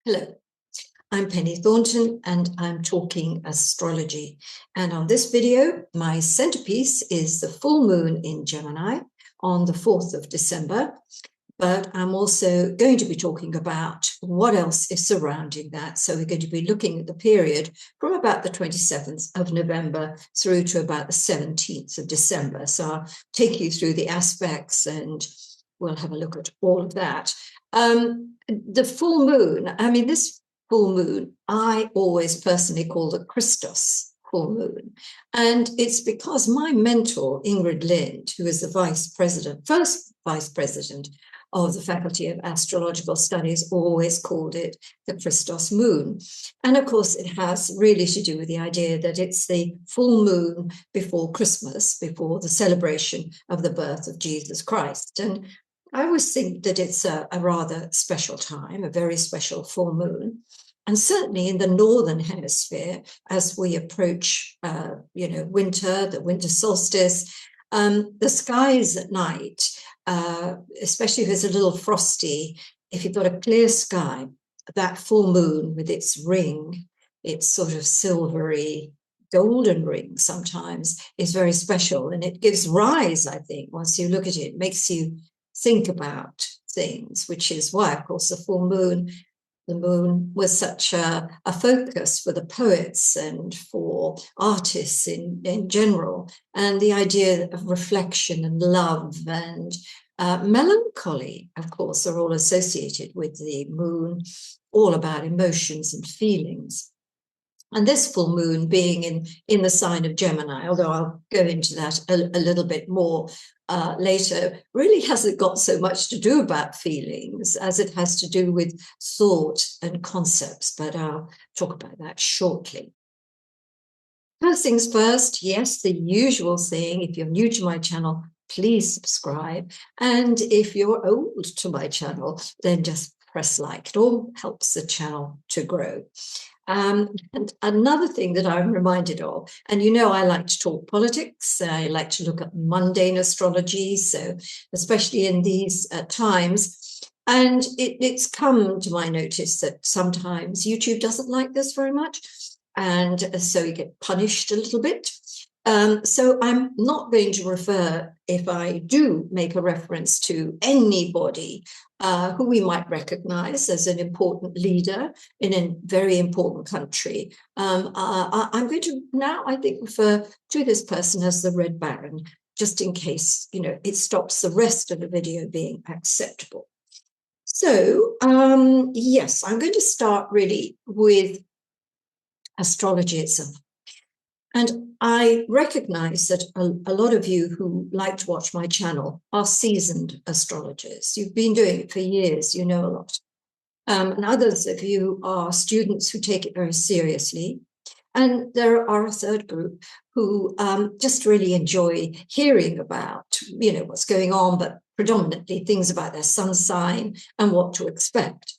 Hello, I'm Penny Thornton and I'm talking astrology. And on this video, my centerpiece is the full moon in Gemini on the 4th of December. But I'm also going to be talking about what else is surrounding that. So we're going to be looking at the period from about the 27th of November through to about the 17th of December. So I'll take you through the aspects and we'll have a look at all of that. The full moon, this full moon, I always personally call the Christos full moon. And it's because my mentor, Ingrid Lind, who is the first vice president of the Faculty of Astrological Studies, always called it the Christos moon. And of course, it has really to do with the idea that it's the full moon before Christmas, before the celebration of the birth of Jesus Christ. And I always think that it's a rather special time, a very special full moon. And certainly in the Northern Hemisphere, as we approach, winter, the winter solstice, the skies at night, especially if it's a little frosty, if you've got a clear sky, that full moon with its ring, its sort of silvery golden ring sometimes, is very special. And it gives rise, I think, once you look at it, makes you think about things, which is why, of course, the moon was such a focus for the poets and for artists in general. And the idea of reflection and love and melancholy, of course, are all associated with the moon, all about emotions and feelings. And this full moon being in the sign of Gemini, although I'll go into that a little bit more later, really hasn't got so much to do about feelings as it has to do with thought and concepts, but I'll talk about that shortly. First things first, yes, the usual thing, if you're new to my channel, please subscribe. And if you're old to my channel, then just press like. It all helps the channel to grow. And another thing that I'm reminded of, and I like to talk politics, I like to look at mundane astrology, so especially in these times, and it's come to my notice that sometimes YouTube doesn't like this very much, and so you get punished a little bit. So I'm not going to refer, if I do make a reference to anybody who we might recognize as an important leader in a very important country. I'm going to now, I think, refer to this person as the Red Baron, just in case, it stops the rest of the video being acceptable. So, yes, I'm going to start really with astrology itself. And I recognize that a lot of you who like to watch my channel are seasoned astrologers. You've been doing it for years, you know a lot. And others of you are students who take it very seriously. And there are a third group who just really enjoy hearing about, what's going on, but predominantly things about their sun sign and what to expect.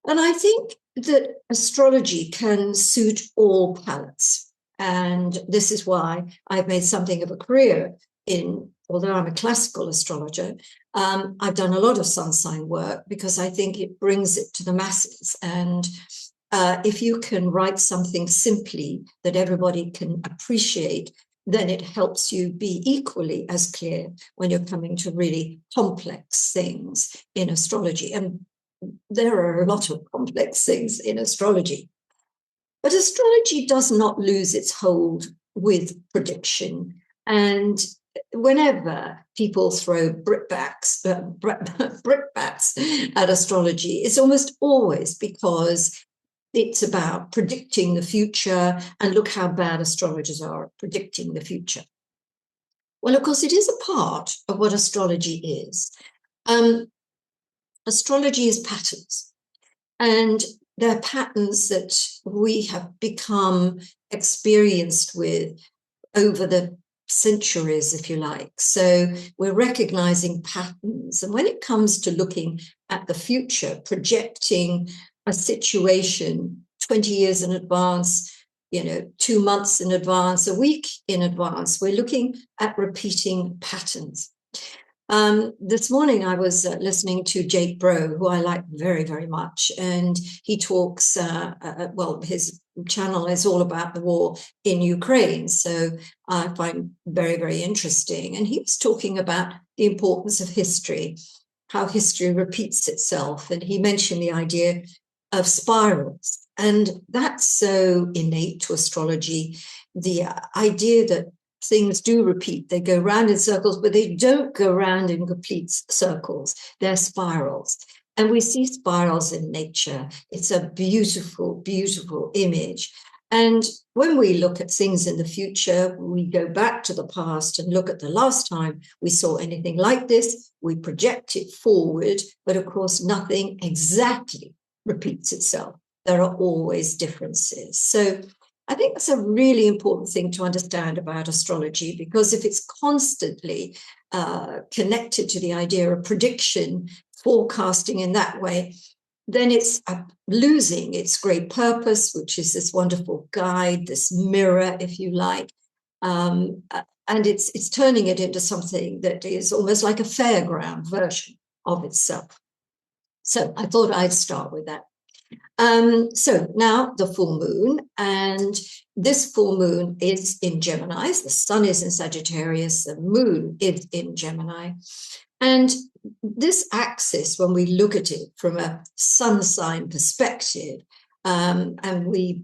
And I think that astrology can suit all palates. And this is why I've made something of a career although I'm a classical astrologer, I've done a lot of sun sign work because I think it brings it to the masses. And if you can write something simply that everybody can appreciate, then it helps you be equally as clear when you're coming to really complex things in astrology. And there are a lot of complex things in astrology. But astrology does not lose its hold with prediction. And whenever people throw brickbats at astrology, it's almost always because it's about predicting the future, and look how bad astrologers are at predicting the future. Well, of course, it is a part of what astrology is. Astrology is patterns, and they're patterns that we have become experienced with over the centuries, if you like. So we're recognizing patterns. And when it comes to looking at the future, projecting a situation 20 years in advance, 2 months in advance, a week in advance, we're looking at repeating patterns. This morning I was listening to Jake Bro, who I like very, very much, and he talks, well, his channel is all about the war in Ukraine, so I find very, very interesting. And he was talking about the importance of history, how history repeats itself, and he mentioned the idea of spirals, and that's so innate to astrology, the idea that things do repeat. They go round in circles, but they don't go round in complete circles. They're spirals. And we see spirals in nature. It's a beautiful, beautiful image. And when we look at things in the future, we go back to the past and look at the last time we saw anything like this. We project it forward, but of course, nothing exactly repeats itself. There are always differences. So I think that's a really important thing to understand about astrology, because if it's constantly connected to the idea of prediction, forecasting in that way, then it's losing its great purpose, which is this wonderful guide, this mirror, if you like. And it's turning it into something that is almost like a fairground version of itself. So I thought I'd start with that. So now the full moon, and this full moon is in Gemini. The sun is in Sagittarius, the moon is in Gemini. And this axis, when we look at it from a sun sign perspective, and we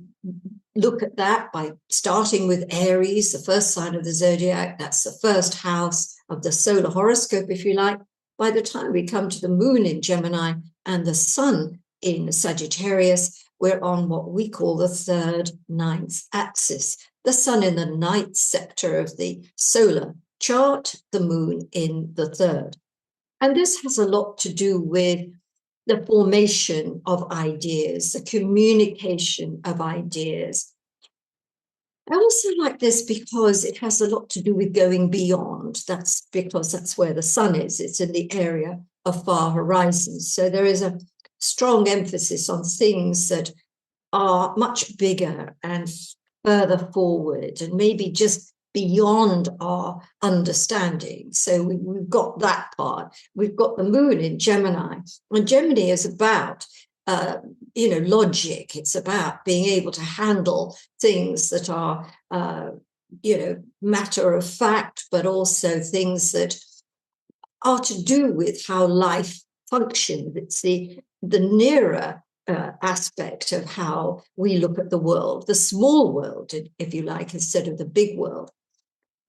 look at that by starting with Aries, the first sign of the zodiac, that's the first house of the solar horoscope, if you like. By the time we come to the moon in Gemini and the sun in Sagittarius, we're on what we call the third ninth axis, the sun in the ninth sector of the solar chart, the moon in the third. And this has a lot to do with the formation of ideas, the communication of ideas. I also like this because it has a lot to do with going beyond. That's because that's where the sun is. It's in the area of far horizons. So there is a strong emphasis on things that are much bigger and further forward and maybe just beyond our understanding. So we've got that part. We've got the moon in Gemini, and Gemini is about logic. It's about being able to handle things that are matter of fact, but also things that are to do with how life functions. It's the nearer aspect of how we look at the world, the small world, if you like, instead of the big world.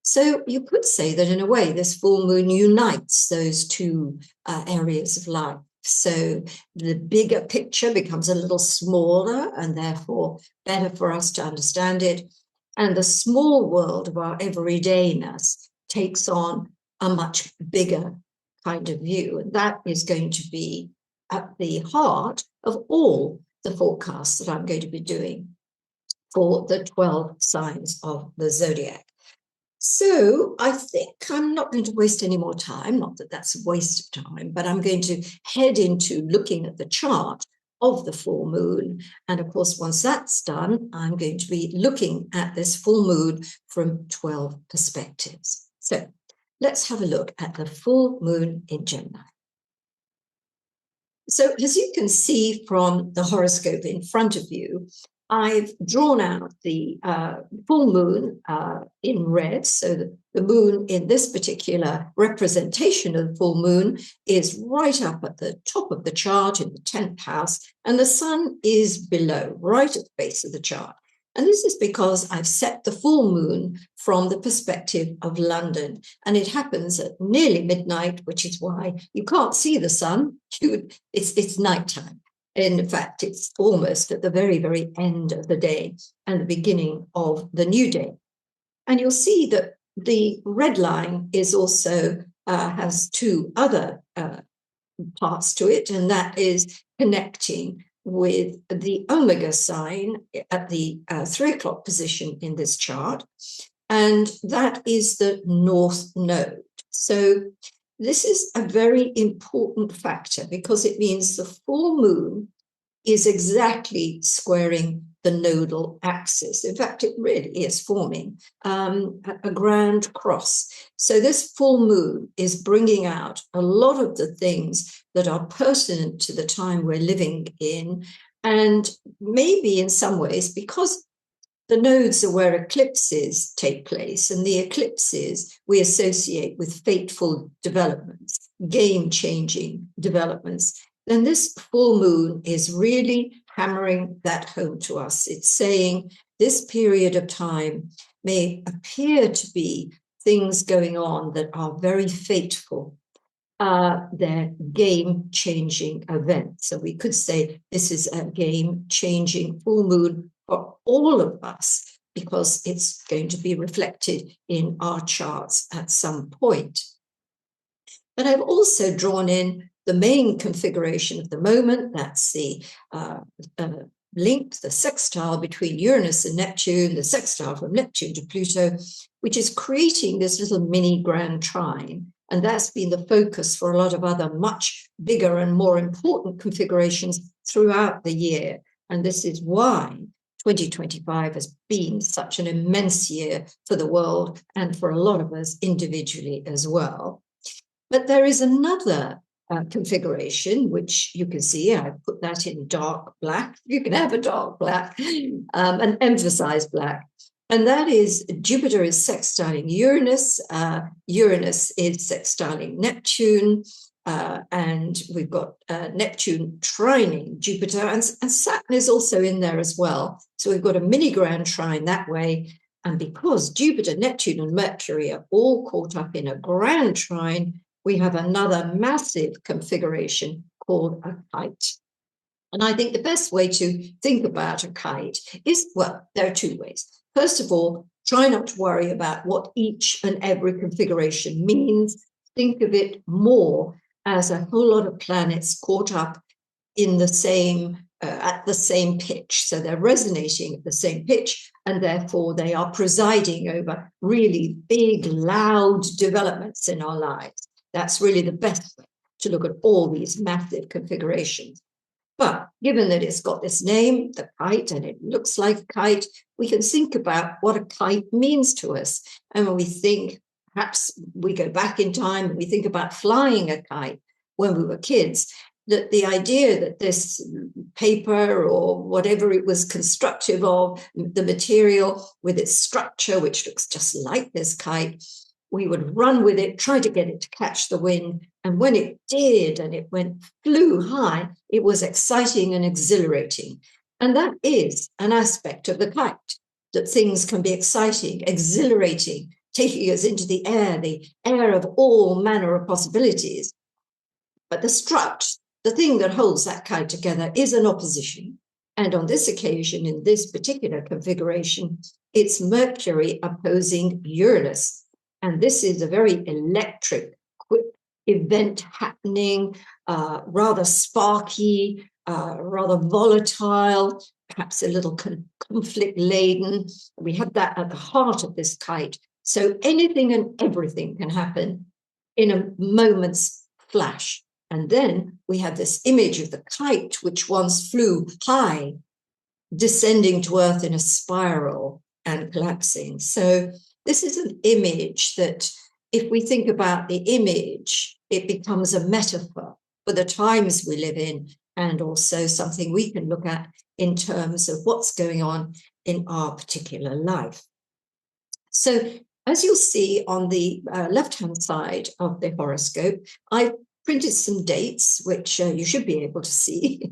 So you could say that in a way, this full moon unites those two areas of life. So the bigger picture becomes a little smaller and therefore better for us to understand it. And the small world of our everydayness takes on a much bigger kind of view. And that is going to be at the heart of all the forecasts that I'm going to be doing for the 12 signs of the zodiac. So I think I'm not going to waste any more time, not that that's a waste of time, but I'm going to head into looking at the chart of the full moon. And of course, once that's done, I'm going to be looking at this full moon from 12 perspectives. So let's have a look at the full moon in Gemini. So as you can see from the horoscope in front of you, I've drawn out the full moon in red. So the moon in this particular representation of the full moon is right up at the top of the chart in the 10th house, and the sun is below, right at the base of the chart. And this is because I've set the full moon from the perspective of London. And it happens at nearly midnight, which is why you can't see the sun. It's nighttime. In fact, it's almost at the very, very end of the day and the beginning of the new day. And you'll see that the red line is also has two other parts to it, and that is connecting with the omega sign at the 3 o'clock position in this chart, and that is the north node. So this is a very important factor because it means the full moon is exactly squaring the nodal axis. In fact, it really is forming a grand cross. So this full moon is bringing out a lot of the things that are pertinent to the time we're living in, and maybe in some ways, because the nodes are where eclipses take place, and the eclipses we associate with fateful developments, game-changing developments, then this full moon is really hammering that home to us. It's saying this period of time may appear to be things going on that are very fateful. They're game-changing events. So we could say this is a game-changing full moon for all of us, because it's going to be reflected in our charts at some point. But I've also drawn in the main configuration of the moment. That's the link, the sextile between Uranus and Neptune, the sextile from Neptune to Pluto, which is creating this little mini grand trine. And that's been the focus for a lot of other much bigger and more important configurations throughout the year. And this is why 2025 has been such an immense year for the world and for a lot of us individually as well. But there is another configuration, which you can see. I put that in dark black. You can have a dark black and emphasize black. And that is Jupiter is sextiling Uranus. Uranus is sextiling Neptune. And we've got Neptune trining Jupiter. And Saturn is also in there as well. So we've got a mini grand trine that way. And because Jupiter, Neptune, and Mercury are all caught up in a grand trine, we have another massive configuration called a kite. And I think the best way to think about a kite is, well, there are two ways. First of all, try not to worry about what each and every configuration means. Think of it more as a whole lot of planets caught up in the same, at the same pitch. So they're resonating at the same pitch, and therefore they are presiding over really big, loud developments in our lives. That's really the best way to look at all these massive configurations. But given that it's got this name, the kite, and it looks like a kite, we can think about what a kite means to us. And when we think, perhaps we go back in time and we think about flying a kite when we were kids, that the idea that this paper or whatever it was constructive of, the material with its structure, which looks just like this kite, we would run with it, try to get it to catch the wind. And when it did, and it flew high, it was exciting and exhilarating. And that is an aspect of the kite, that things can be exciting, exhilarating, taking us into the air of all manner of possibilities. But the strut, the thing that holds that kite together, is an opposition. And on this occasion, in this particular configuration, it's Mercury opposing Uranus. And this is a very electric, quick event happening, rather sparky, rather volatile, perhaps a little conflict-laden. We have that at the heart of this kite. So anything and everything can happen in a moment's flash. And then we have this image of the kite, which once flew high, descending to earth in a spiral and collapsing. So this is an image that, if we think about the image, it becomes a metaphor for the times we live in, and also something we can look at in terms of what's going on in our particular life. So as you'll see on the left-hand side of the horoscope, I've printed some dates, which you should be able to see.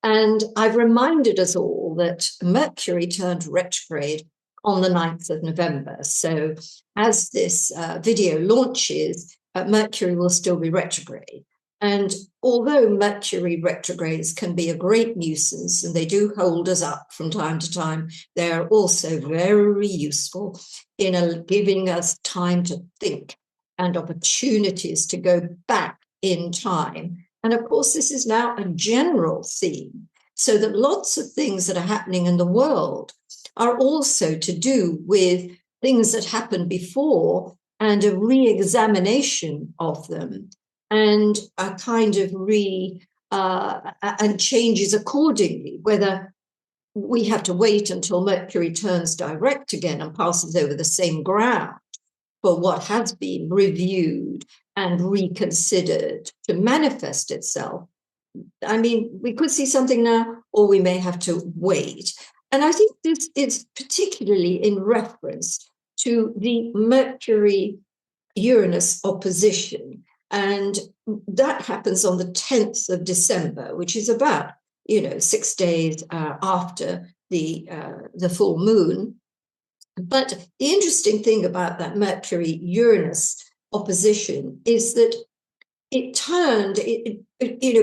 And I've reminded us all that Mercury turned retrograde on the 9th of November. So as this video launches, Mercury will still be retrograde. And although Mercury retrogrades can be a great nuisance, and they do hold us up from time to time, they're also very useful in giving us time to think and opportunities to go back in time. And of course, this is now a general theme, so that lots of things that are happening in the world are also to do with things that happened before, and a re-examination of them, and a kind of and changes accordingly, whether we have to wait until Mercury turns direct again and passes over the same ground for what has been reviewed and reconsidered to manifest itself. I mean, we could see something now, or we may have to wait. And I think this is particularly in reference to the Mercury-Uranus opposition. And that happens on the 10th of December, which is about 6 days after the full moon. But the interesting thing about that Mercury-Uranus opposition is that it turned,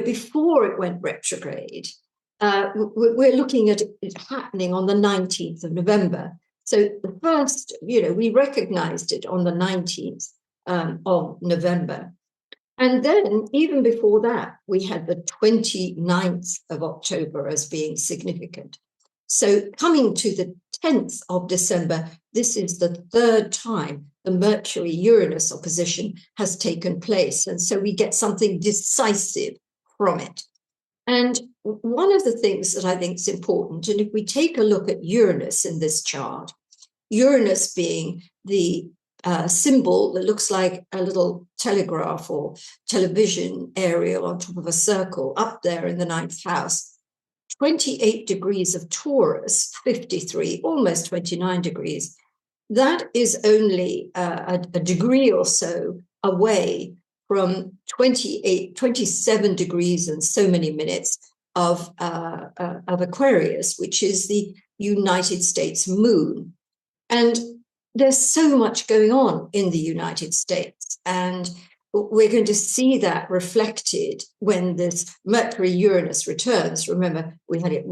before it went retrograde. We're looking at it happening on the 19th of November. So the first, we recognized it on the 19th of November. And then even before that, we had the 29th of October as being significant. So coming to the 10th of December, this is the third time the Mercury-Uranus opposition has taken place. And so we get something decisive from it. And one of the things that I think is important, and if we take a look at Uranus in this chart, Uranus being the symbol that looks like a little telegraph or television aerial on top of a circle up there in the 9th house, 28 degrees of Taurus, 53, almost 29 degrees. That is only a degree or so away from 27 degrees and so many minutes of Aquarius, which is the United States moon. And there's so much going on in the United States, and we're going to see that reflected when this Mercury-Uranus returns. Remember, we had it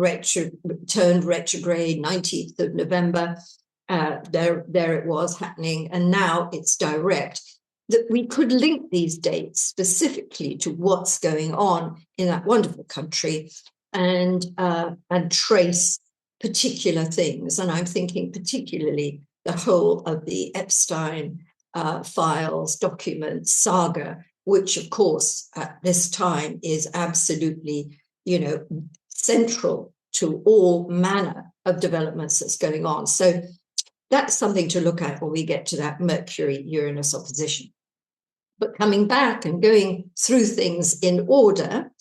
turned retrograde 19th of November. There it was happening, and now it's direct. That we could link these dates specifically to what's going on in that wonderful country, and trace particular things. And I'm thinking particularly the whole of the Epstein files, documents, saga, which of course at this time is absolutely, central to all manner of developments that's going on. So that's something to look at when we get to that Mercury-Uranus opposition. But coming back and going through things in order,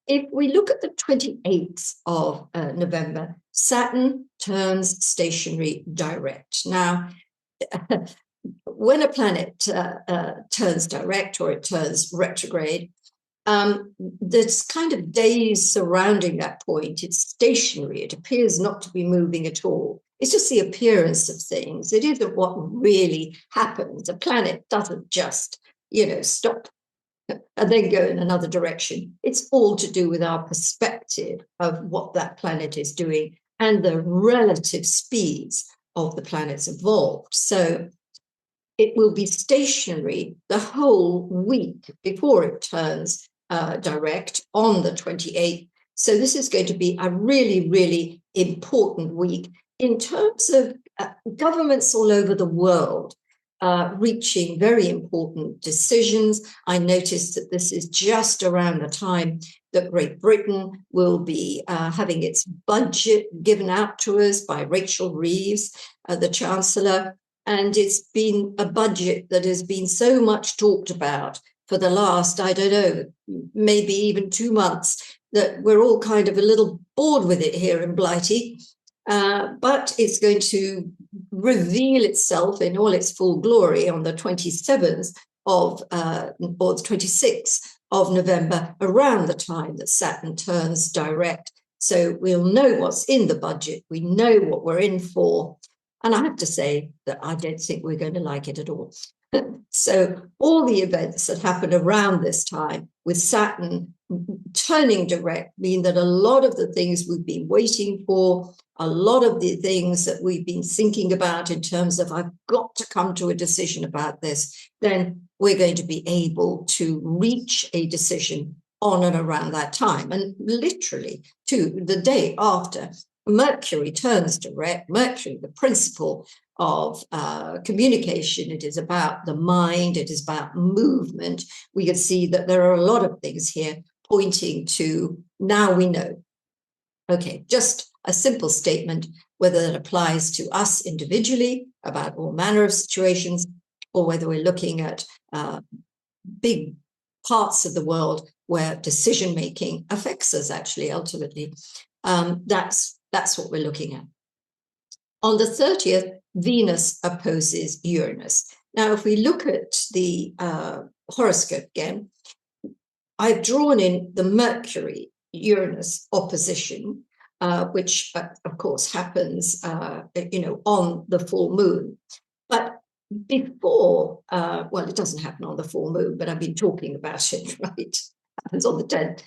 if we look at the 28th of November, Saturn turns stationary direct. Now, when a planet turns direct or it turns retrograde, there's kind of days surrounding that point. It's stationary. It appears not to be moving at all. It's just the appearance of things. It isn't what really happens. A planet doesn't just, stop and then go in another direction. It's all to do with our perspective of what that planet is doing and the relative speeds of the planets involved. So it will be stationary the whole week before it turns direct on the 28th. So this is going to be a really, really important week in terms of governments all over the world reaching very important decisions. I noticed that this is just around the time that Great Britain will be having its budget given out to us by Rachel Reeves, the Chancellor. And it's been a budget that has been so much talked about for the last, I don't know, maybe even 2 months, that we're all kind of a little bored with it here in Blighty. But it's going to reveal itself in all its full glory on the 27th of, or the 26th of November, around the time that Saturn turns direct. So we'll know what's in the budget. We know what we're in for. And I have to say that I don't think we're going to like it at all. So all the events that happen around this time with Saturn turning direct mean that a lot of the things we've been waiting for, a lot of the things that we've been thinking about in terms of I've got to come to a decision about this, then we're going to be able to reach a decision on and around that time. And literally to the day after Mercury turns direct, Mercury, the principle of communication, it is about the mind, it is about movement. We can see that there are a lot of things here pointing to now we know. Okay, just a simple statement, whether that applies to us individually about all manner of situations, or whether we're looking at big parts of the world where decision-making affects us actually, ultimately. That's what we're looking at. On the 30th, Venus opposes Uranus. Now, if we look at the horoscope again, I've drawn in the Mercury-Uranus opposition, which, of course, happens, on the full moon. But before, well, it doesn't happen on the full moon, but I've been talking about it, right? It happens on the 10th.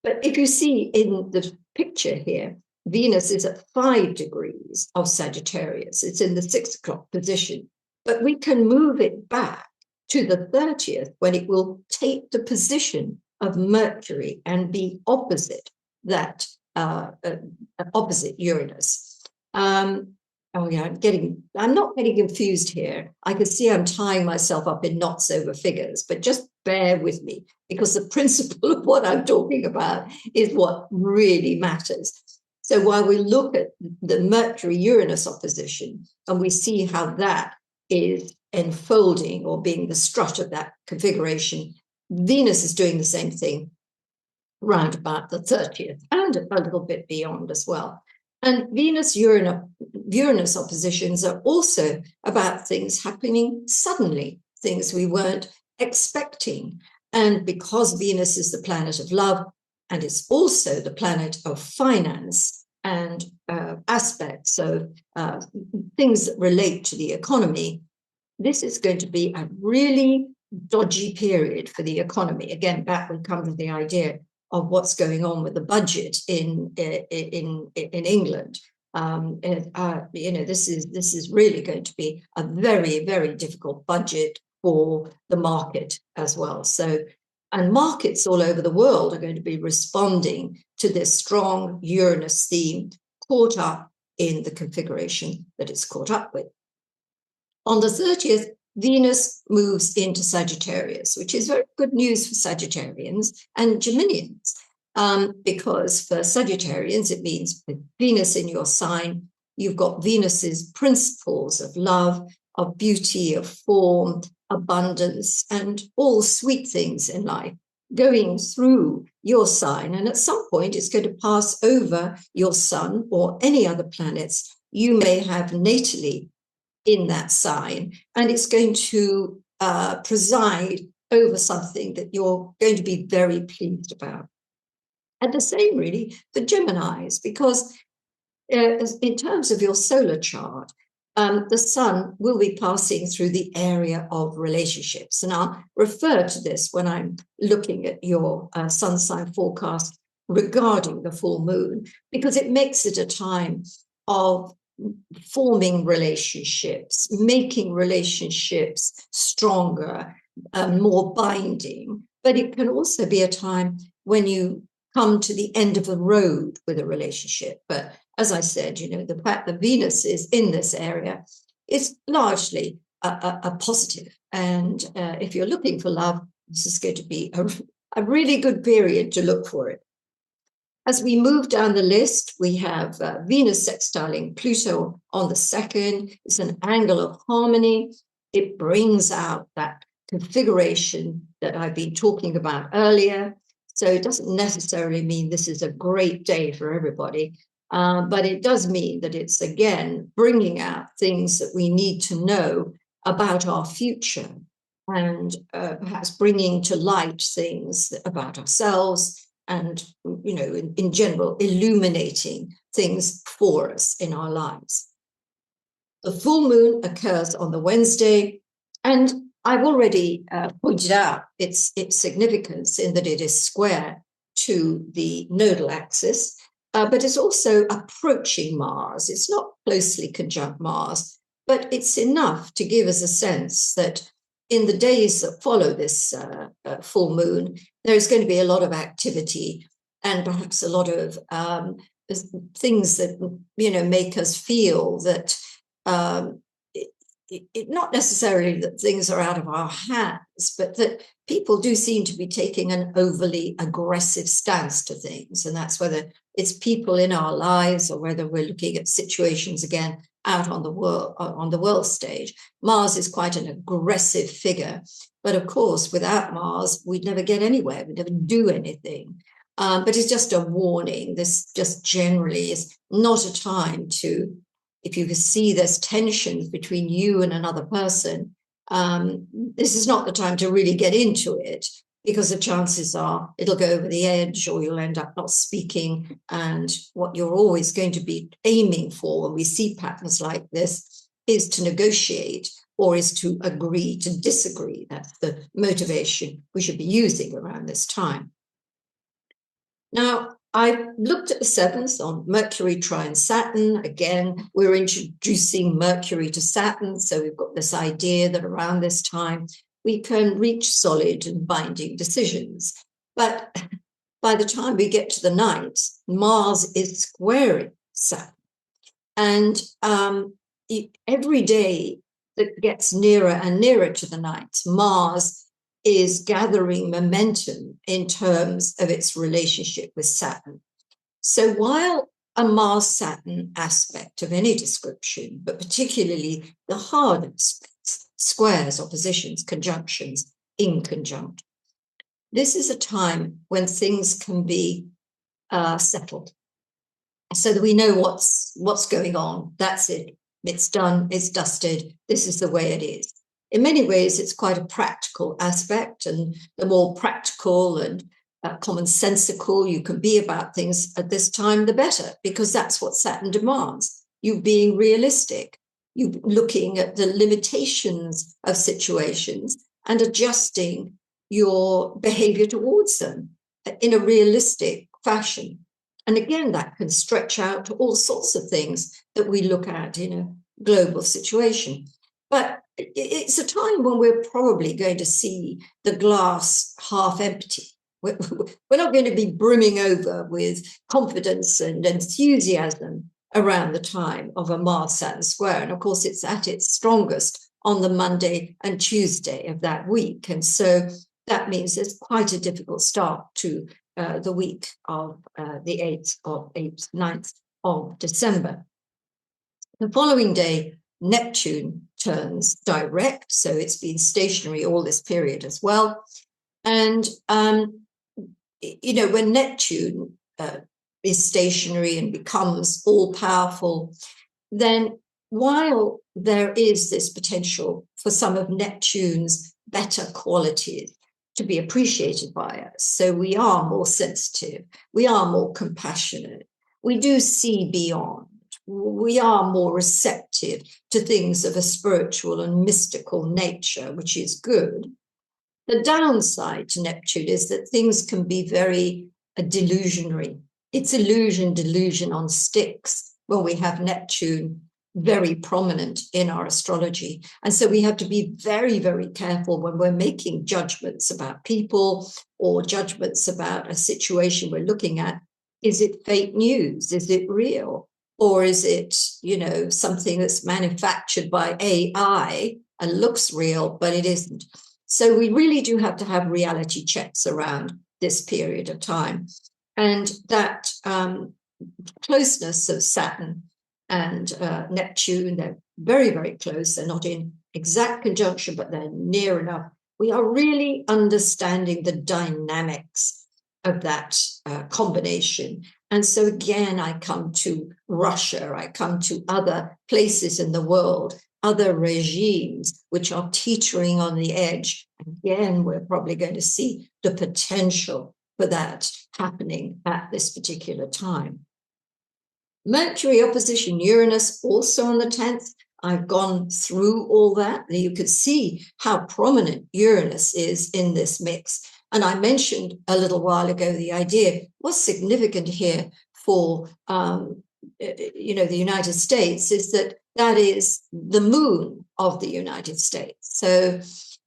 But if you see in the picture here, Venus is at 5 degrees of Sagittarius. It's in the 6 o'clock position. But we can move it back to the 30th when it will take the position of Mercury and be opposite that, opposite Uranus. Oh yeah, I'm not getting confused here. I can see I'm tying myself up in knots over figures, but just bear with me, because the principle of what I'm talking about is what really matters. So while we look at the Mercury-Uranus opposition and we see how that is enfolding or being the strut of that configuration, Venus is doing the same thing round about the 30th and a little bit beyond as well. And Venus-Uranus oppositions are also about things happening suddenly, things we weren't expecting. And because Venus is the planet of love, and it's also the planet of finance and aspects of things that relate to the economy, this is going to be a really dodgy period for the economy. Again, back we come to the idea of what's going on with the budget in England. This is really going to be a very, very difficult budget for the market as well. So, and markets all over the world are going to be responding to this strong Uranus theme, caught up in the configuration that it's caught up with. On the 30th, Venus moves into Sagittarius, which is very good news for Sagittarians and Geminians, because for Sagittarians, it means with Venus in your sign, you've got Venus's principles of love, of beauty, of form, abundance, and all sweet things in life going through your sign. And at some point, it's going to pass over your sun or any other planets you may have natally in that sign, and it's going to preside over something that you're going to be very pleased about. And the same really for Geminis, because in terms of your solar chart, the sun will be passing through the area of relationships. And I'll refer to this when I'm looking at your sun sign forecast regarding the full moon, because it makes it a time of forming relationships, making relationships stronger, more binding. But it can also be a time when you come to the end of the road with a relationship. But as I said, the fact that Venus is in this area is largely a positive. And if you're looking for love, this is going to be a really good period to look for it. As we move down the list, we have Venus sextiling Pluto on the 2nd. It's an angle of harmony. It brings out that configuration that I've been talking about earlier. So it doesn't necessarily mean this is a great day for everybody, but it does mean that it's, again, bringing out things that we need to know about our future, and perhaps bringing to light things about ourselves, and, in general, illuminating things for us in our lives. The full moon occurs on the Wednesday, and I've already pointed out its significance in that it is square to the nodal axis, but it's also approaching Mars. It's not closely conjunct Mars, but it's enough to give us a sense that in the days that follow this full moon, there's going to be a lot of activity and perhaps a lot of things that, make us feel that not necessarily that things are out of our hands, but that people do seem to be taking an overly aggressive stance to things. And that's whether it's people in our lives or whether we're looking at situations again out on the world stage. Mars is quite an aggressive figure. But of course, without Mars, we'd never get anywhere. We'd never do anything. But it's just a warning. This just generally is not a time to, if you can see there's tensions between you and another person, this is not the time to really get into it, because the chances are it'll go over the edge or you'll end up not speaking. And what you're always going to be aiming for when we see patterns like this is to negotiate, or is to agree to disagree. That's the motivation we should be using around this time. Now, I looked at the seventh on Mercury trine Saturn. Again, we're introducing Mercury to Saturn. So we've got this idea that around this time, we can reach solid and binding decisions. But by the time we get to the ninth, Mars is squaring Saturn. And every day that gets nearer and nearer to the ninth, Mars is gathering momentum in terms of its relationship with Saturn. So while a Mars-Saturn aspect of any description, but particularly the hard aspects, squares, oppositions, conjunctions, inconjunct, this is a time when things can be settled, so that we know what's going on. That's it. It's done. It's dusted. This is the way it is. In many ways, it's quite a practical aspect, and the more practical and commonsensical you can be about things at this time, the better, because that's what Saturn demands. You being realistic, you looking at the limitations of situations and adjusting your behavior towards them in a realistic fashion. And again, that can stretch out to all sorts of things that we look at in a global situation. But it's a time when we're probably going to see the glass half empty. We're not going to be brimming over with confidence and enthusiasm around the time of a Mars-Saturn square. And of course, it's at its strongest on the Monday and Tuesday of that week. And so that means it's quite a difficult start to the week of the 9th of December. The following day, Neptune turns direct, so it's been stationary all this period as well. And, when Neptune is stationary and becomes all-powerful, then while there is this potential for some of Neptune's better qualities to be appreciated by us, so we are more sensitive, we are more compassionate, we do see beyond, we are more receptive to things of a spiritual and mystical nature, which is good. The downside to Neptune is that things can be very delusionary. It's delusion on sticks when we have Neptune very prominent in our astrology. And so we have to be very, very careful when we're making judgments about people or judgments about a situation we're looking at. Is it fake news? Is it real? Or is it, something that's manufactured by AI and looks real, but it isn't? So we really do have to have reality checks around this period of time. And that closeness of Saturn and Neptune, they're very, very close. They're not in exact conjunction, but they're near enough. We are really understanding the dynamics of that combination. And so again, I come to Russia, I come to other places in the world, other regimes which are teetering on the edge. Again, we're probably going to see the potential for that happening at this particular time. Mercury opposition Uranus also on the 10th. I've gone through all that. You could see how prominent Uranus is in this mix. And I mentioned a little while ago the idea what's significant here for the United States is that is the moon of the United States. So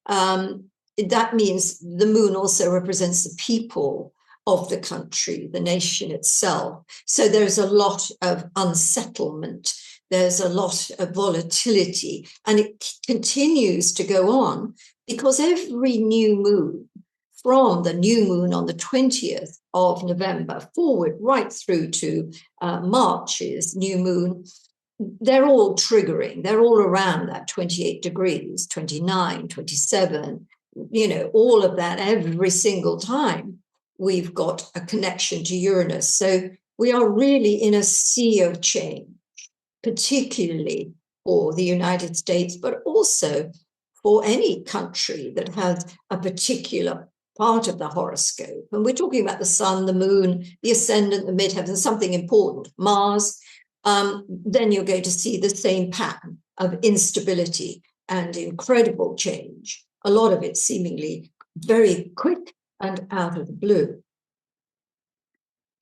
that means the moon also represents the people of the country, the nation itself. So there's a lot of unsettlement there's a lot of volatility, and it continues to go on because every new moon, from the new moon on the 20th of November forward right through to March's new moon, they're all triggering. They're all around that 28 degrees, 29, 27, all of that every single time we've got a connection to Uranus. So we are really in a sea of change, particularly for the United States, but also for any country that has a particular part of the horoscope. And we're talking about the sun, the moon, the ascendant, the midheaven, something important, Mars. Then you're going to see the same pattern of instability and incredible change, a lot of it seemingly very quick and out of the blue.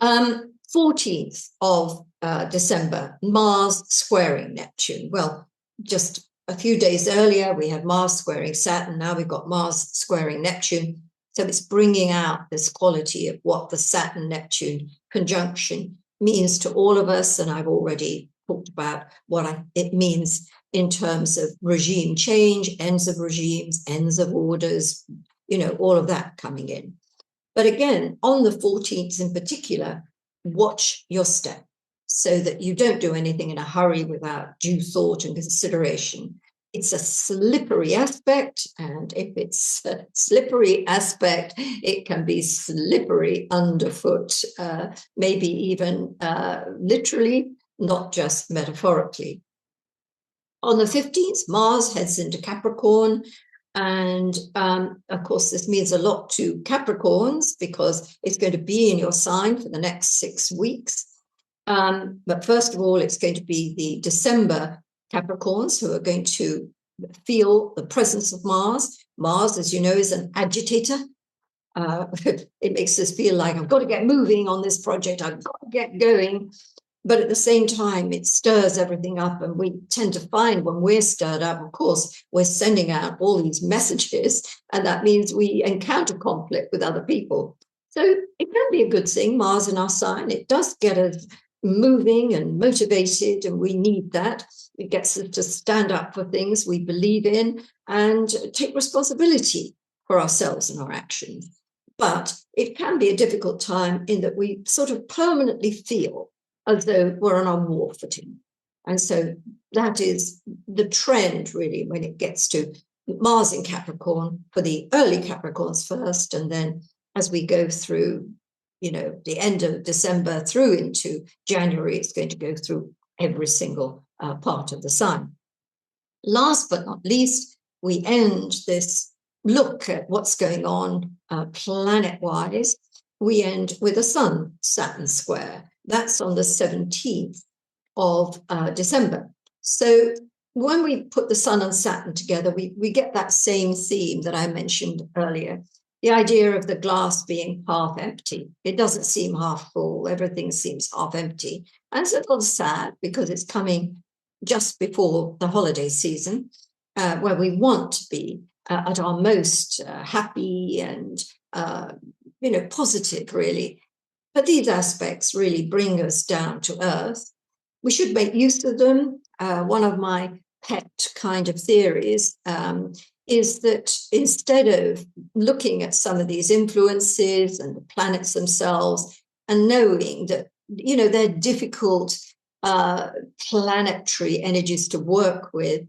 14th of December, Mars squaring Neptune. Well, just a few days earlier, we had Mars squaring Saturn. Now we've got Mars squaring Neptune. So it's bringing out this quality of what the Saturn-Neptune conjunction means to all of us. And I've already talked about what it means in terms of regime change, ends of regimes, ends of orders, all of that coming in. But again, on the 14th in particular, watch your step so that you don't do anything in a hurry without due thought and consideration. It's a slippery aspect, and if it's a slippery aspect, it can be slippery underfoot, maybe even literally, not just metaphorically. On the 15th, Mars heads into Capricorn, and of course, this means a lot to Capricorns because it's going to be in your sign for the next 6 weeks. But first of all, it's going to be the December Capricorns who are going to feel the presence of Mars. Mars, as you know, is an agitator. It makes us feel like I've got to get moving on this project. I've got to get going. But at the same time, it stirs everything up. And we tend to find when we're stirred up, of course, we're sending out all these messages. And that means we encounter conflict with other people. So it can be a good thing, Mars in our sign. It does get us moving and motivated, and we need that. It gets us to stand up for things we believe in and take responsibility for ourselves and our actions. But it can be a difficult time in that we sort of permanently feel as though we're on our war footing. And so that is the trend, really, when it gets to Mars in Capricorn for the early Capricorns first, and then as we go through the end of December through into January, it's going to go through every single part of the sign. Last but not least, we end this look at what's going on planet-wise. We end with a Sun-Saturn square. That's on the 17th of December. So when we put the Sun and Saturn together, we get that same theme that I mentioned earlier. The idea of the glass being half empty. It doesn't seem half full. Everything seems half empty. And it's a little sad because it's coming just before the holiday season, where we want to be at our most happy and, positive, really. But these aspects really bring us down to earth. We should make use of them. One of my pet kind of theories is that instead of looking at some of these influences and the planets themselves and knowing that, they're difficult planetary energies to work with,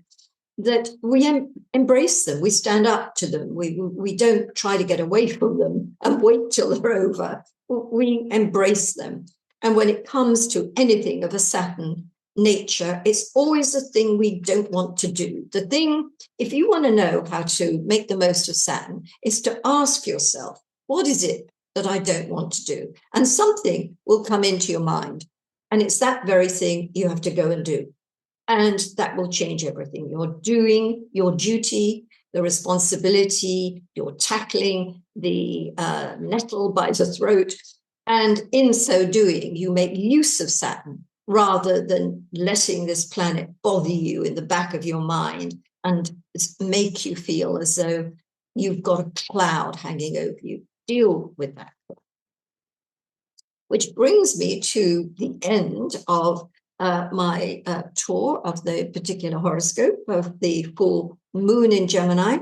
that we embrace them, we stand up to them, we don't try to get away from them and wait till they're over. We embrace them. And when it comes to anything of a Saturn nature, it's always the thing we don't want to do. The thing, if you want to know how to make the most of Saturn, is to ask yourself, what is it that I don't want to do? And something will come into your mind. And it's that very thing you have to go and do. And that will change everything. You're doing your duty, the responsibility, you're tackling the nettle by the throat. And in so doing, you make use of Saturn rather than letting this planet bother you in the back of your mind and make you feel as though you've got a cloud hanging over you. Deal with that. Which brings me to the end of my tour of the particular horoscope of the full moon in Gemini,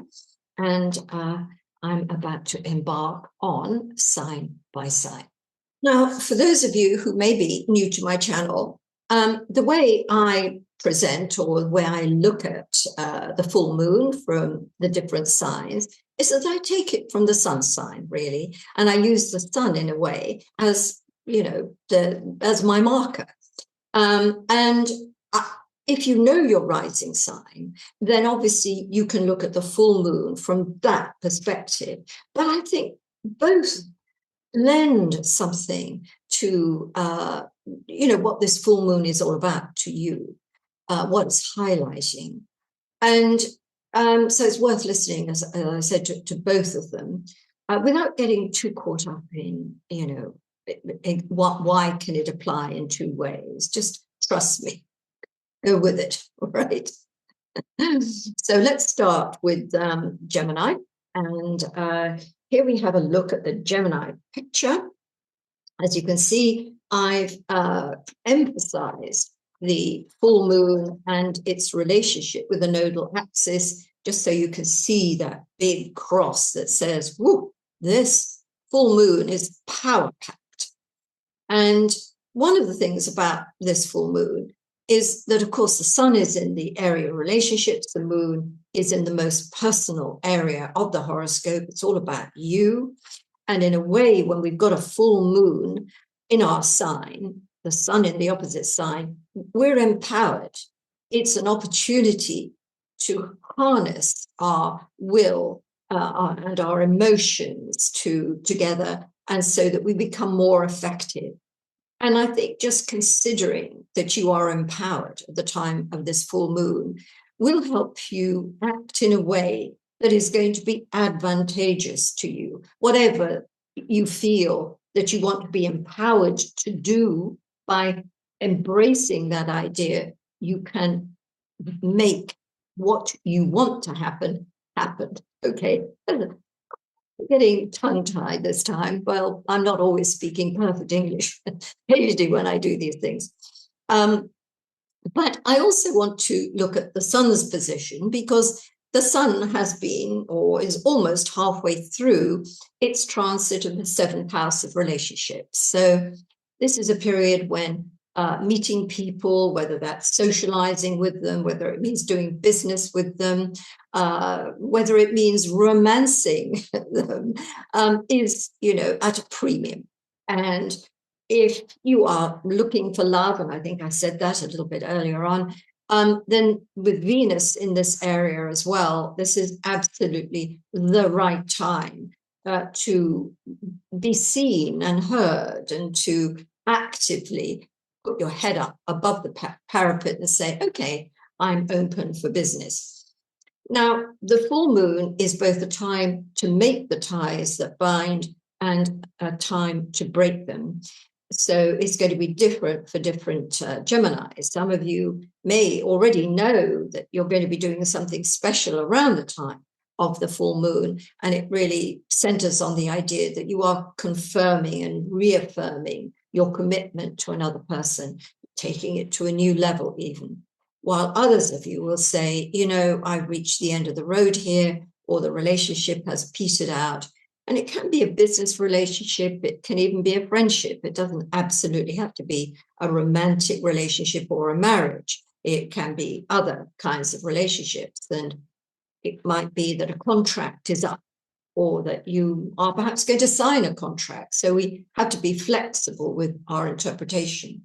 and I'm about to embark on sign by sign. Now, for those of you who may be new to my channel, the way I present or the way I look at the full moon from the different signs is that I take it from the sun sign, really, and I use the sun in a way as, you know, as my marker. If you know your rising sign, then obviously you can look at the full moon from that perspective. But I think both lend something to, you know, what this full moon is all about to you, what it's highlighting. And so it's worth listening, as I said, to both of them, without getting too caught up in, you know, why can it apply in two ways? Just trust me, go with it, all right? So let's start with Gemini, and here we have a look at the Gemini picture. As you can see, I've emphasized the full moon and its relationship with the nodal axis, just so you can see that big cross that says, whoo, this full moon is power-packed. And one of the things about this full moon is that, of course, the sun is in the area of relationships. The moon is in the most personal area of the horoscope. It's all about you. And in a way, when we've got a full moon in our sign, the sun in the opposite sign, we're empowered. It's an opportunity to harness our will and our emotions together, and so that we become more effective. And I think just considering that you are empowered at the time of this full moon will help you act in a way that is going to be advantageous to you. Whatever you feel that you want to be empowered to do, by embracing that idea, you can make what you want to happen. Okay. Getting tongue-tied this time. Well, I'm not always speaking perfect English, usually when I do these things. But I also want to look at the sun's position, because the sun has been, or is almost halfway through, its transit of the seventh house of relationships. So this is a period when meeting people, whether that's socializing with them, whether it means doing business with them, whether it means romancing them, is, you know, at a premium. And if you are looking for love, and I think I said that a little bit earlier on, then with Venus in this area as well, this is absolutely the right time to be seen and heard, and to actively put your head up above the parapet and say, okay, I'm open for business. Now, the full moon is both a time to make the ties that bind and a time to break them. So it's going to be different for different Geminis. Some of you may already know that you're going to be doing something special around the time of the full moon, and it really centers on the idea that you are confirming and reaffirming your commitment to another person, taking it to a new level even. While others of you will say, you know, I've reached the end of the road here, or the relationship has petered out. And it can be a business relationship. It can even be a friendship. It doesn't absolutely have to be a romantic relationship or a marriage. It can be other kinds of relationships. And it might be that a contract is up, or that you are perhaps going to sign a contract. So we have to be flexible with our interpretation.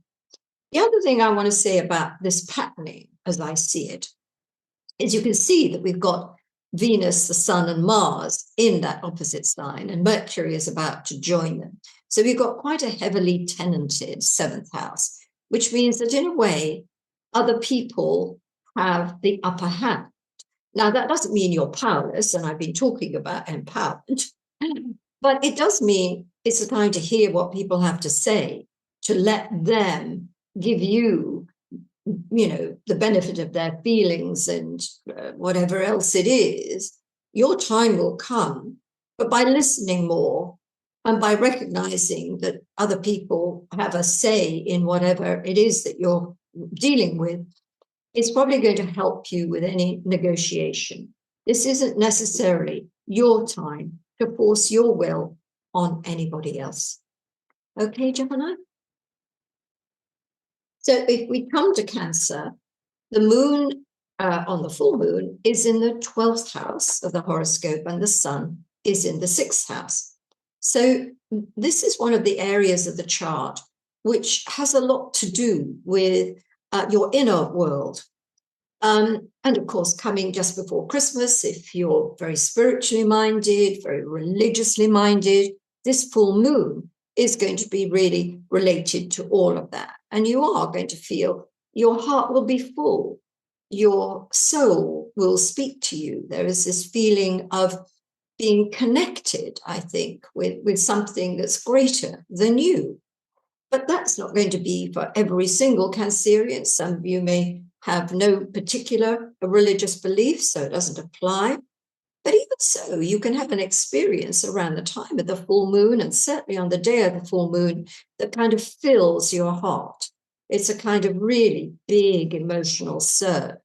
The other thing I want to say about this patterning, as I see it, is you can see that we've got Venus, the Sun, and Mars in that opposite sign, and Mercury is about to join them. So we've got quite a heavily tenanted seventh house, which means that in a way, other people have the upper hand. Now, that doesn't mean you're powerless, and I've been talking about empowerment, but it does mean it's a time to hear what people have to say, to let them give you, you know, the benefit of their feelings and whatever else it is. Your time will come, but by listening more and by recognizing that other people have a say in whatever it is that you're dealing with is probably going to help you with any negotiation. This isn't necessarily your time to force your will on anybody else. Okay, Gemini? So if we come to Cancer, the moon on the full moon is in the 12th house of the horoscope, and the sun is in the 6th house. So this is one of the areas of the chart which has a lot to do with your inner world. And of course, coming just before Christmas, if you're very spiritually minded, very religiously minded, this full moon is going to be really related to all of that. And you are going to feel your heart will be full. Your soul will speak to you. There is this feeling of being connected, I think, with something that's greater than you. But that's not going to be for every single Cancerian. Some of you may have no particular religious belief, so it doesn't apply. But even so, you can have an experience around the time of the full moon, and certainly on the day of the full moon, that kind of fills your heart. It's a kind of really big emotional surge.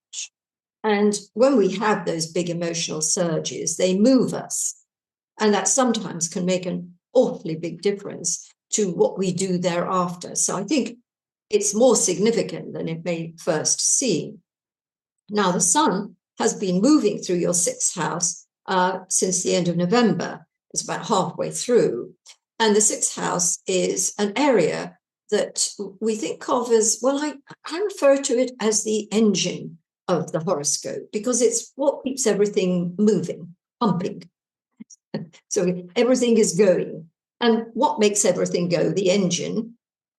And when we have those big emotional surges, they move us. And that sometimes can make an awfully big difference to what we do thereafter. So I think it's more significant than it may first seem. Now, the sun has been moving through your 6th house since the end of November. It's about halfway through. And the 6th house is an area that we think of as, well, I refer to it as the engine of the horoscope, because it's what keeps everything moving, pumping. So everything is going. And what makes everything go? The engine.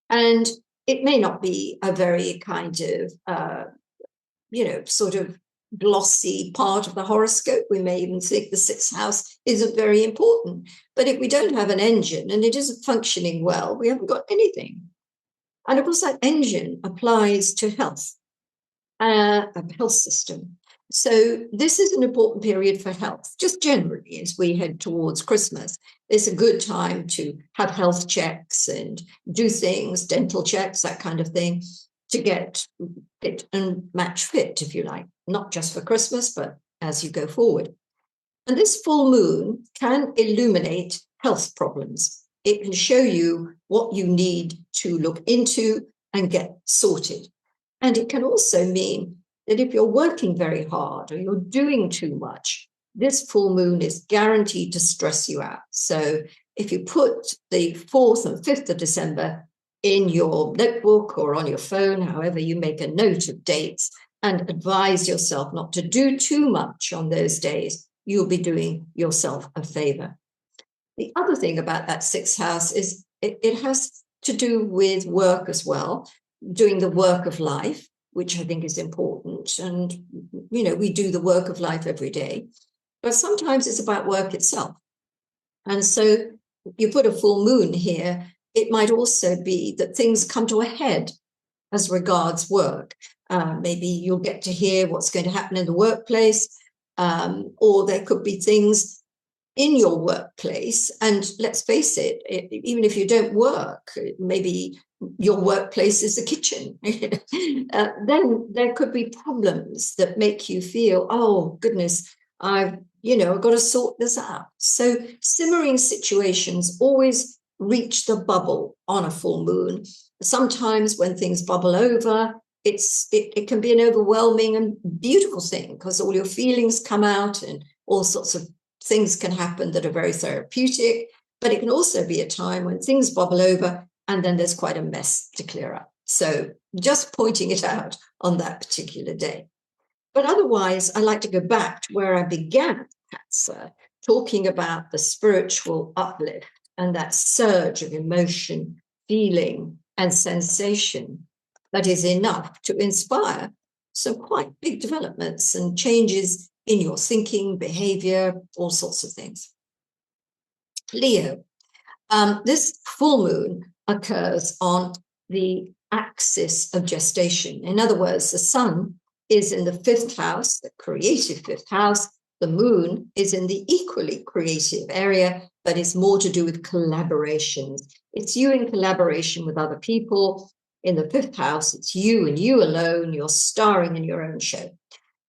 And it may not be a very kind of, sort of glossy part of the horoscope. We may even think the 6th house isn't very important. But if we don't have an engine and it isn't functioning well, we haven't got anything. And of course, that engine applies to health, a health system. So this is an important period for health, just generally as we head towards Christmas. It's a good time to have health checks and do things, dental checks, that kind of thing, to get fit and match fit, if you like, not just for Christmas, but as you go forward. And this full moon can illuminate health problems. It can show you what you need to look into and get sorted. And it can also mean that if you're working very hard or you're doing too much, this full moon is guaranteed to stress you out. So if you put the 4th and 5th of December in your notebook or on your phone, however you make a note of dates, and advise yourself not to do too much on those days, you'll be doing yourself a favor. The other thing about that 6th house is it has to do with work as well, doing the work of life, which I think is important. And, we do the work of life every day, but sometimes it's about work itself. And so you put a full moon here, it might also be that things come to a head as regards work. Maybe you'll get to hear what's going to happen in the workplace, or there could be things in your workplace. And let's face it, even if you don't work, maybe your workplace is the kitchen, then there could be problems that make you feel, oh, goodness, I've got to sort this out. So simmering situations always reach the bubble on a full moon. Sometimes when things bubble over, it can be an overwhelming and beautiful thing, because all your feelings come out and all sorts of things can happen that are very therapeutic. But it can also be a time when things bubble over and then there's quite a mess to clear up. So just pointing it out on that particular day. But otherwise, I like to go back to where I began, Cancer, talking about the spiritual uplift and that surge of emotion, feeling, and sensation that is enough to inspire some quite big developments and changes in your thinking, behavior, all sorts of things. Leo, this full moon occurs on the axis of gestation. In other words, the sun is in the 5th house, the creative 5th house. The moon is in the equally creative area, but it's more to do with collaborations. It's you in collaboration with other people. in the 5th house, it's you and you alone, you're starring in your own show.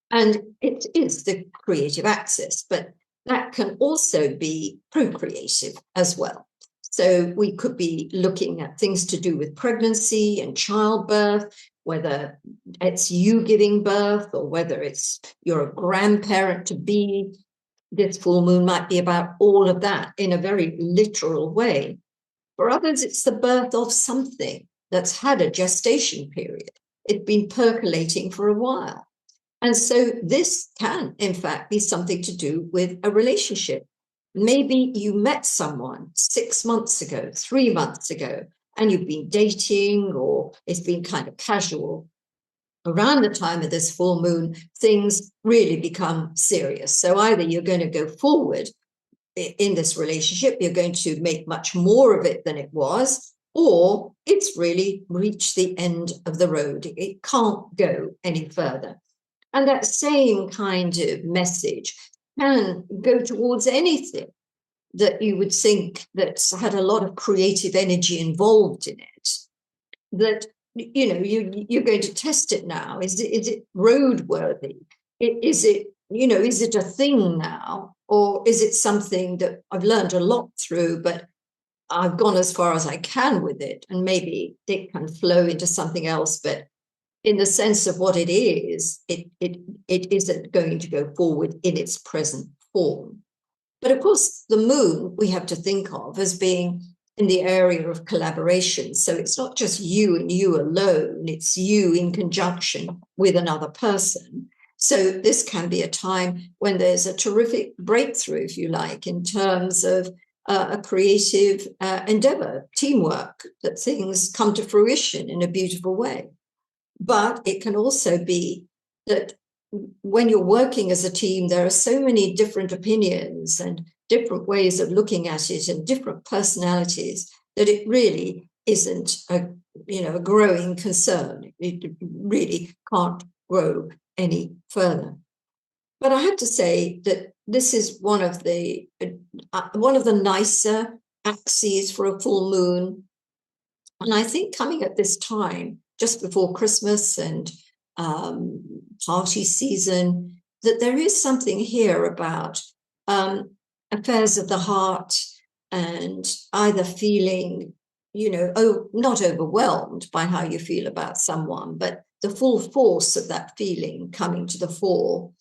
And it is the creative axis, but that can also be procreative as well. So we could be looking at things to do with pregnancy and childbirth, whether it's you giving birth or whether it's you're a grandparent to be. This full moon might be about all of that in a very literal way. For others, it's the birth of something that's had a gestation period. It's been percolating for a while. And so this can, in fact, be something to do with a relationship. Maybe you met someone 6 months ago, 3 months ago, and you've been dating, or it's been kind of casual. Around the time of this full moon, things really become serious. So either you're going to go forward in this relationship, you're going to make much more of it than it was, or it's really reached the end of the road. It can't go any further. And that same kind of message can go towards anything that you would think that's had a lot of creative energy involved in it, that you're going to test it now. Is it roadworthy? Is it a thing now? Or is it something that I've learned a lot through, but I've gone as far as I can with it, and maybe it can flow into something else, but in the sense of what it is, it isn't going to go forward in its present form. But of course, the moon we have to think of as being in the area of collaboration. So it's not just you and you alone, it's you in conjunction with another person. So this can be a time when there's a terrific breakthrough, if you like, in terms of a creative endeavor, teamwork, that things come to fruition in a beautiful way. But it can also be that when you're working as a team, there are so many different opinions and different ways of looking at it and different personalities that it really isn't a growing concern. It really can't grow any further. But I have to say that this is one of the nicer axes for a full moon. And I think coming at this time, just before Christmas and party season, that there is something here about affairs of the heart, and either feeling, not overwhelmed by how you feel about someone, but the full force of that feeling coming to the fore,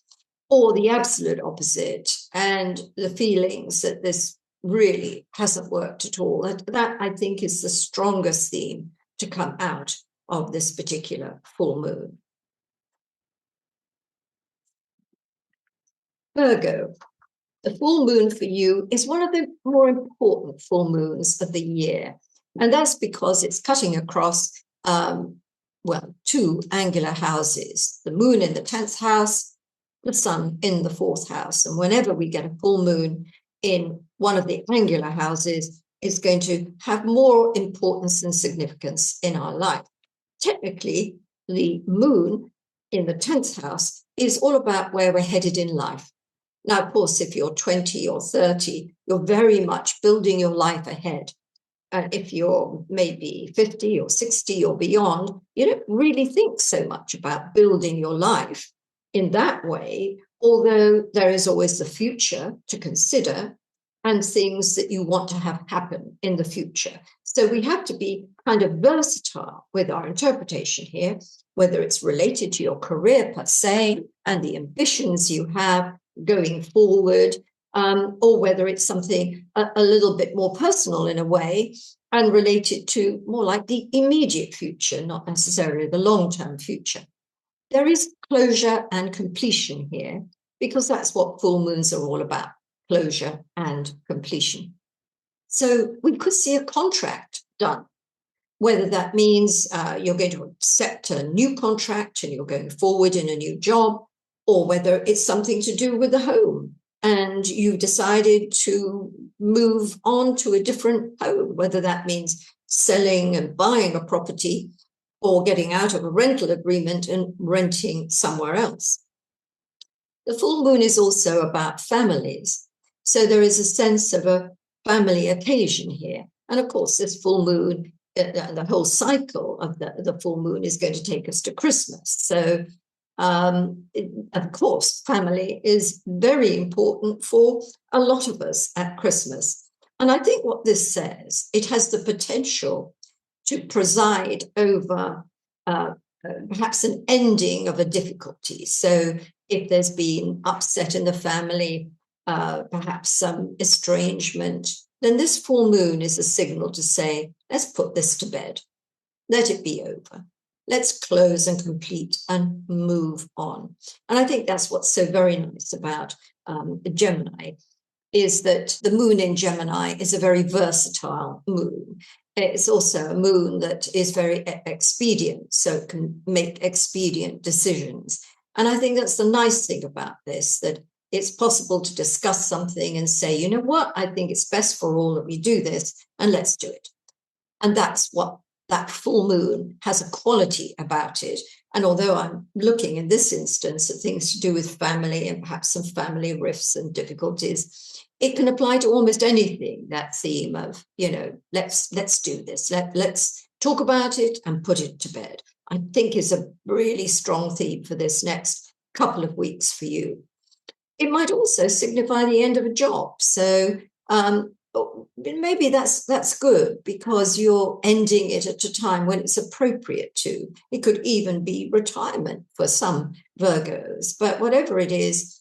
or the absolute opposite, and the feelings that this really hasn't worked at all. That I think is the strongest theme to come out of this particular full moon. Virgo, the full moon for you is one of the more important full moons of the year. And that's because it's cutting across, two angular houses, the moon in the 10th house, the sun in the 4th house. And whenever we get a full moon in one of the angular houses, it's going to have more importance and significance in our life. Technically, the moon in the 10th house is all about where we're headed in life. Now, of course, if you're 20 or 30, you're very much building your life ahead. And if you're maybe 50 or 60 or beyond, you don't really think so much about building your life in that way, although there is always the future to consider and things that you want to have happen in the future. So we have to be kind of versatile with our interpretation here, whether it's related to your career per se and the ambitions you have going forward, or whether it's something a little bit more personal in a way and related to more like the immediate future, not necessarily the long-term future. There is closure and completion here, because that's what full moons are all about, closure and completion. So we could see a contract done, whether that means you're going to accept a new contract and you're going forward in a new job, or whether it's something to do with the home and you've decided to move on to a different home, whether that means selling and buying a property or getting out of a rental agreement and renting somewhere else. The full moon is also about families. So there is a sense of a family occasion here. And of course, this full moon the whole cycle of the full moon is going to take us to Christmas. So, of course, family is very important for a lot of us at Christmas. And I think what this says, it has the potential to preside over perhaps an ending of a difficulty. So if there's been upset in the family, perhaps some estrangement, then this full moon is a signal to say, let's put this to bed. Let it be over. Let's close and complete and move on. And I think that's what's so very nice about Gemini, is that the moon in Gemini is a very versatile moon. It's also a moon that is very expedient, so it can make expedient decisions. And I think that's the nice thing about this, that it's possible to discuss something and say, you know what, I think it's best for all that we do this, and let's do it. And that's what that full moon has a quality about it. And although I'm looking in this instance at things to do with family and perhaps some family rifts and difficulties, it can apply to almost anything, that theme of, you know, let's do this. Let's talk about it and put it to bed. I think is a really strong theme for this next couple of weeks for you. It might also signify the end of a job. So maybe that's good because you're ending it at a time when it's appropriate to. It could even be retirement for some Virgos, but whatever it is,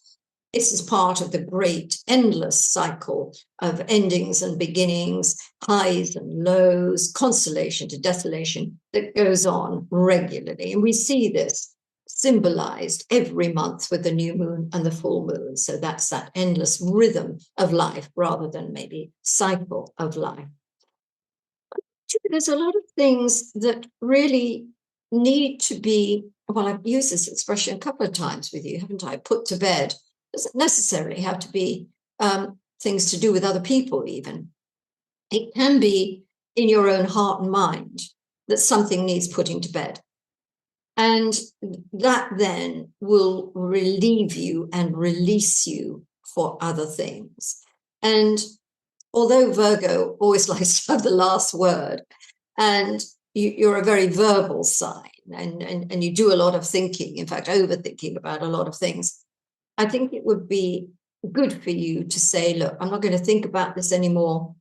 this is part of the great endless cycle of endings and beginnings, highs and lows, consolation to desolation that goes on regularly. And we see this symbolized every month with the new moon and the full moon. So that's that endless rhythm of life rather than maybe cycle of life. There's a lot of things that really need to be, well, I've used this expression a couple of times with you, haven't I? Put to bed. Doesn't necessarily have to be things to do with other people even. It can be in your own heart and mind that something needs putting to bed. And that then will relieve you and release you for other things. And although Virgo always likes to have the last word, and you're a very verbal sign, and you do a lot of thinking, in fact, overthinking about a lot of things, I think it would be good for you to say, look, I'm not going to think about this anymore.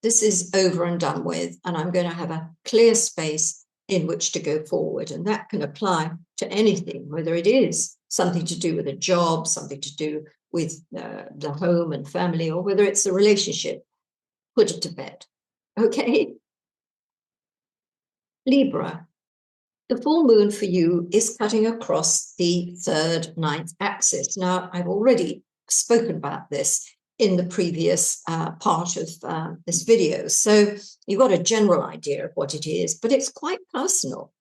This is over and done with, and I'm going to have a clear space in which to go forward. And that can apply to anything, whether it is something to do with a job, something to do with the home and family, or whether it's a relationship. Put it to bed. Okay? Libra. The full moon for you is cutting across the 3rd, 9th axis. Now, I've already spoken about this in the previous part of this video. So you've got a general idea of what it is, but it's quite personal.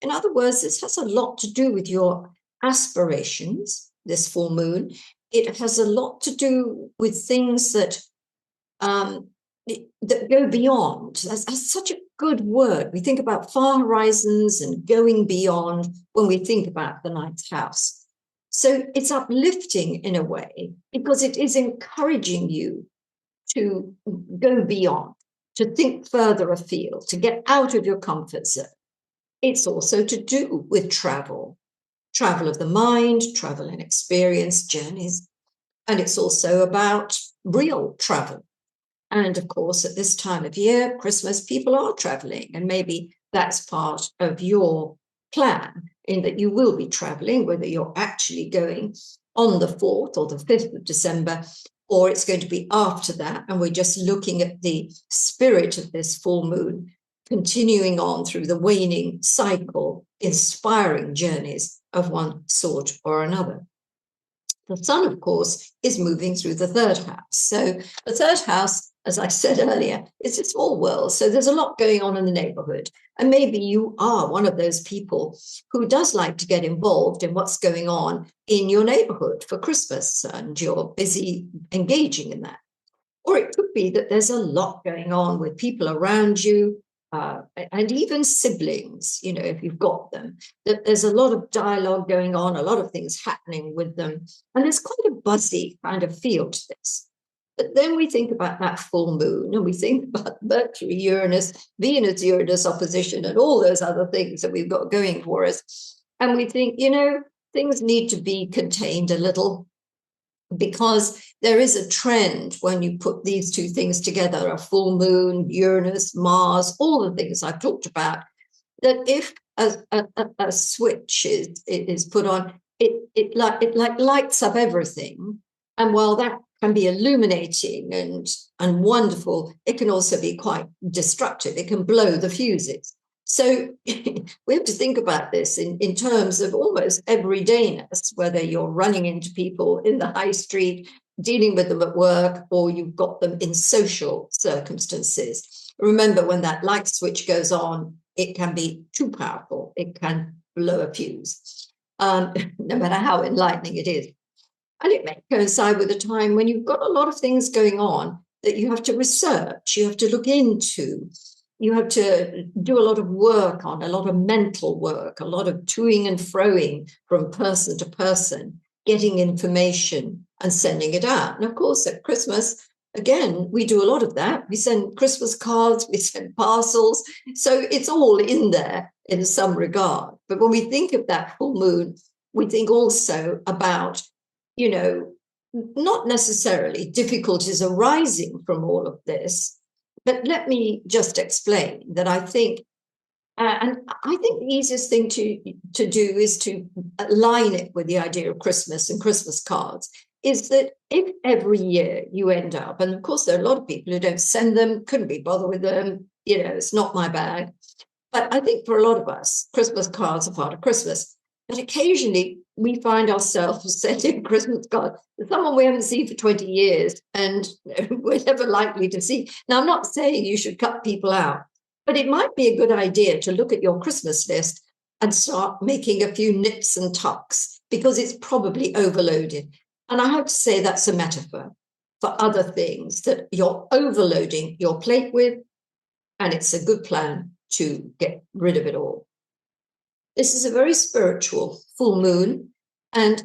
In other words, this has a lot to do with your aspirations, this full moon. It has a lot to do with things that that go beyond. That's such a good word. We think about far horizons and going beyond when we think about the 9th house. So it's uplifting in a way because it is encouraging you to go beyond, to think further afield, to get out of your comfort zone. It's also to do with travel of the mind, travel and experience, journeys. And it's also about real travel. And of course, at this time of year, Christmas, people are traveling, and maybe that's part of your plan in that you will be traveling, whether you're actually going on the 4th or the 5th of December, or it's going to be after that. And we're just looking at the spirit of this full moon continuing on through the waning cycle, inspiring journeys of one sort or another. The sun, of course, is moving through the 3rd house. So the 3rd house, as I said earlier, is a small world. So there's a lot going on in the neighborhood. And maybe you are one of those people who does like to get involved in what's going on in your neighborhood for Christmas, and you're busy engaging in that. Or it could be that there's a lot going on with people around you, and even siblings, you know, if you've got them, that there's a lot of dialogue going on, a lot of things happening with them. And there's quite a buzzy kind of feel to this. But then we think about that full moon, and we think about Mercury, Uranus, Venus, Uranus opposition, and all those other things that we've got going for us. And we think, you know, things need to be contained a little, because there is a trend when you put these two things together, a full moon, Uranus, Mars, all the things I've talked about, that if a switch is put on, it lights up everything. And while that can be illuminating and wonderful, it can also be quite destructive. It can blow the fuses. So we have to think about this in terms of almost everydayness, whether you're running into people in the high street, dealing with them at work, or you've got them in social circumstances. Remember, when that light switch goes on, it can be too powerful. It can blow a fuse, no matter how enlightening it is. And it may coincide with a time when you've got a lot of things going on that you have to research, you have to look into, you have to do a lot of work on, a lot of mental work, a lot of toing and froing from person to person, getting information and sending it out. And of course, at Christmas, again, we do a lot of that. We send Christmas cards, we send parcels. So it's all in there in some regard. But when we think of that full moon, we think also about, you know, not necessarily difficulties arising from all of this. But let me just explain that I think, and I think the easiest thing to do is to align it with the idea of Christmas and Christmas cards, is that if every year you end up, and of course there are a lot of people who don't send them, couldn't be bothered with them, you know, it's not my bag. But I think for a lot of us, Christmas cards are part of Christmas. But occasionally we find ourselves sending Christmas cards to someone we haven't seen for 20 years and we're never likely to see. Now, I'm not saying you should cut people out, but it might be a good idea to look at your Christmas list and start making a few nips and tucks, because it's probably overloaded. And I have to say that's a metaphor for other things that you're overloading your plate with, and it's a good plan to get rid of it all. This is a very spiritual full moon, and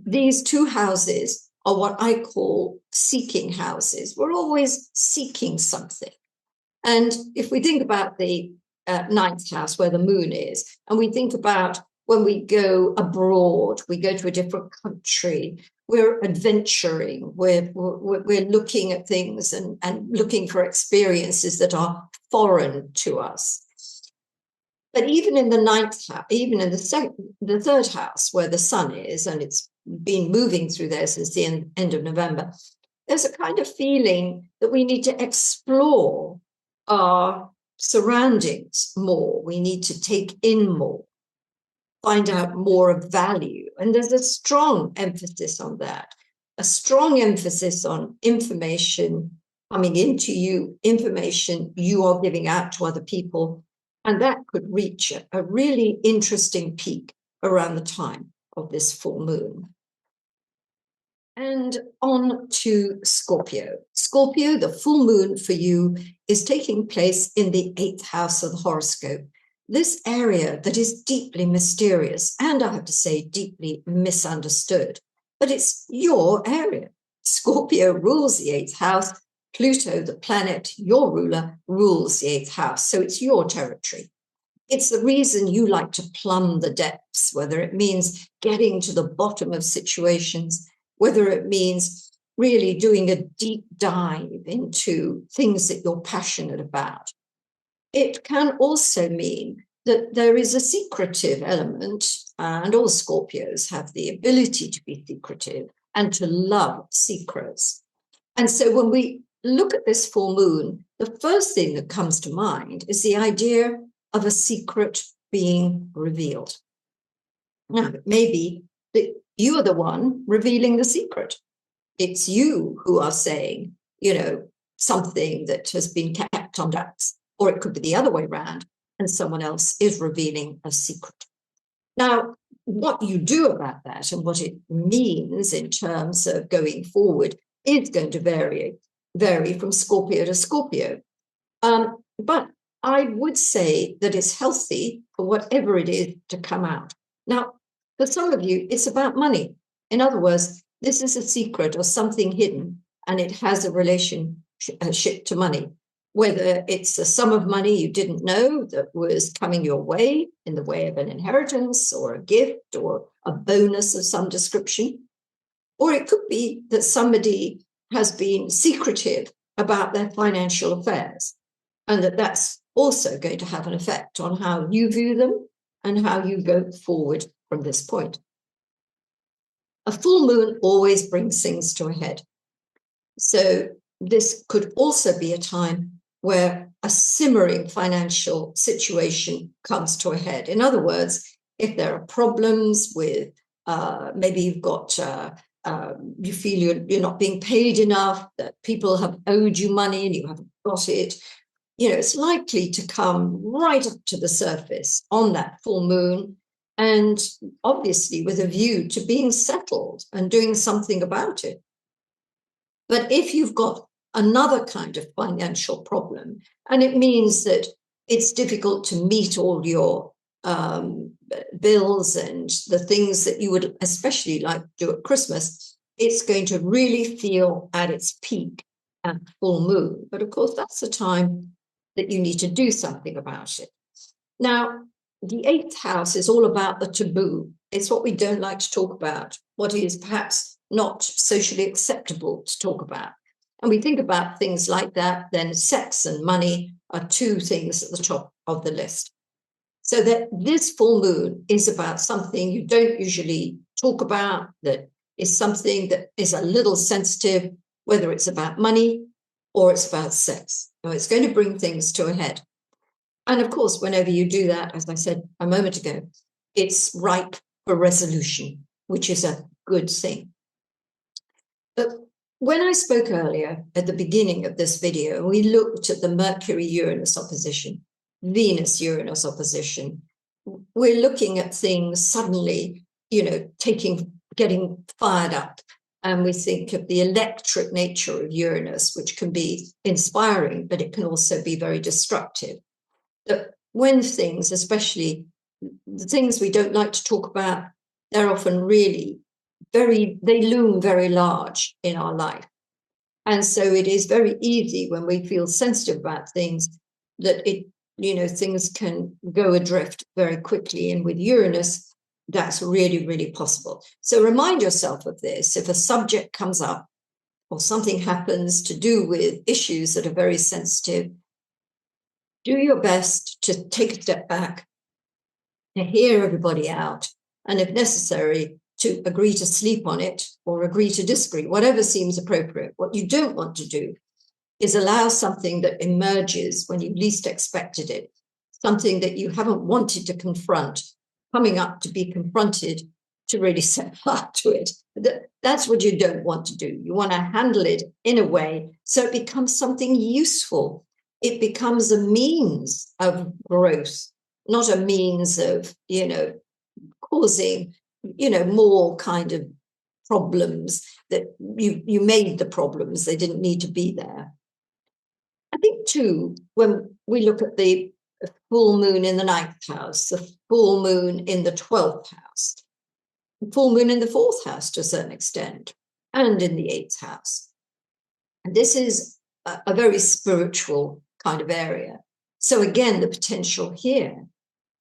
these two houses are what I call seeking houses. We're always seeking something. And if we think about the ninth house where the moon is, and we think about when we go abroad, we go to a different country, we're adventuring, we're looking at things and looking for experiences that are foreign to us. But even in the ninth house, even in the third house where the sun is, and it's been moving through there since the end of November, there's a kind of feeling that we need to explore our surroundings more. We need to take in more, find out more of value. And there's a strong emphasis on that, a strong emphasis on information coming into you, information you are giving out to other people. And that could reach a really interesting peak around the time of this full moon. And on to Scorpio. Scorpio, the full moon for you is taking place in the 8th house of the horoscope. This area that is deeply mysterious, and I have to say deeply misunderstood, but it's your area. Scorpio rules the 8th house. Pluto, the planet, your ruler, rules the 8th house. So it's your territory. It's the reason you like to plumb the depths, whether it means getting to the bottom of situations, whether it means really doing a deep dive into things that you're passionate about. It can also mean that there is a secretive element, and all Scorpios have the ability to be secretive and to love secrets. And so when we look at this full moon, the first thing that comes to mind is the idea of a secret being revealed. Now, it may be that you are the one revealing the secret. It's you who are saying, you know, something that has been kept on wraps, or it could be the other way around, and someone else is revealing a secret. Now, what you do about that and what it means in terms of going forward is going to vary from Scorpio to Scorpio. But I would say that it's healthy for whatever it is to come out. Now, for some of you, it's about money. In other words, this is a secret or something hidden, and it has a relationship to money, whether it's a sum of money you didn't know that was coming your way in the way of an inheritance or a gift or a bonus of some description, or it could be that somebody has been secretive about their financial affairs, and that's also going to have an effect on how you view them and how you go forward from this point. A full moon always brings things to a head. So this could also be a time where a simmering financial situation comes to a head. In other words, if there are problems with maybe you've got you feel you're not being paid enough, that people have owed you money and you haven't got it, it's likely to come right up to the surface on that full moon, and obviously with a view to being settled and doing something about it. But if you've got another kind of financial problem, and it means that it's difficult to meet all your bills and the things that you would especially like to do at Christmas, it's going to really feel at its peak at full moon. But of course, that's the time that you need to do something about it. Now, the 8th house is all about the taboo. It's what we don't like to talk about, what is perhaps not socially acceptable to talk about. And we think about things like that, then sex and money are 2 things at the top of the list. So that this full moon is about something you don't usually talk about, that is something that is a little sensitive, whether it's about money or it's about sex. So it's going to bring things to a head. And of course, whenever you do that, as I said a moment ago, it's ripe for resolution, which is a good thing. But when I spoke earlier at the beginning of this video, we looked at the Mercury-Uranus opposition, Venus-Uranus opposition. We're looking at things suddenly, getting fired up. And we think of the electric nature of Uranus, which can be inspiring, but it can also be very destructive. That when things, especially the things we don't like to talk about, they're often really they loom very large in our life. And so it is very easy when we feel sensitive about things that things can go adrift very quickly. And with Uranus, that's really, really possible. So remind yourself of this. If a subject comes up or something happens to do with issues that are very sensitive, do your best to take a step back, to hear everybody out, and if necessary, to agree to sleep on it or agree to disagree, whatever seems appropriate. What you don't want to do is allow something that emerges when you least expected it, something that you haven't wanted to confront, coming up to be confronted, to really set fire to it. That's what you don't want to do. You want to handle it in a way so it becomes something useful. It becomes a means of growth, not a means of, causing, more kind of problems that you made the problems. They didn't need to be there. I think, too, when we look at the full moon in the 9th house, the full moon in the 12th house, the full moon in the 4th house to a certain extent, and in the 8th house. And this is a very spiritual kind of area. So again, the potential here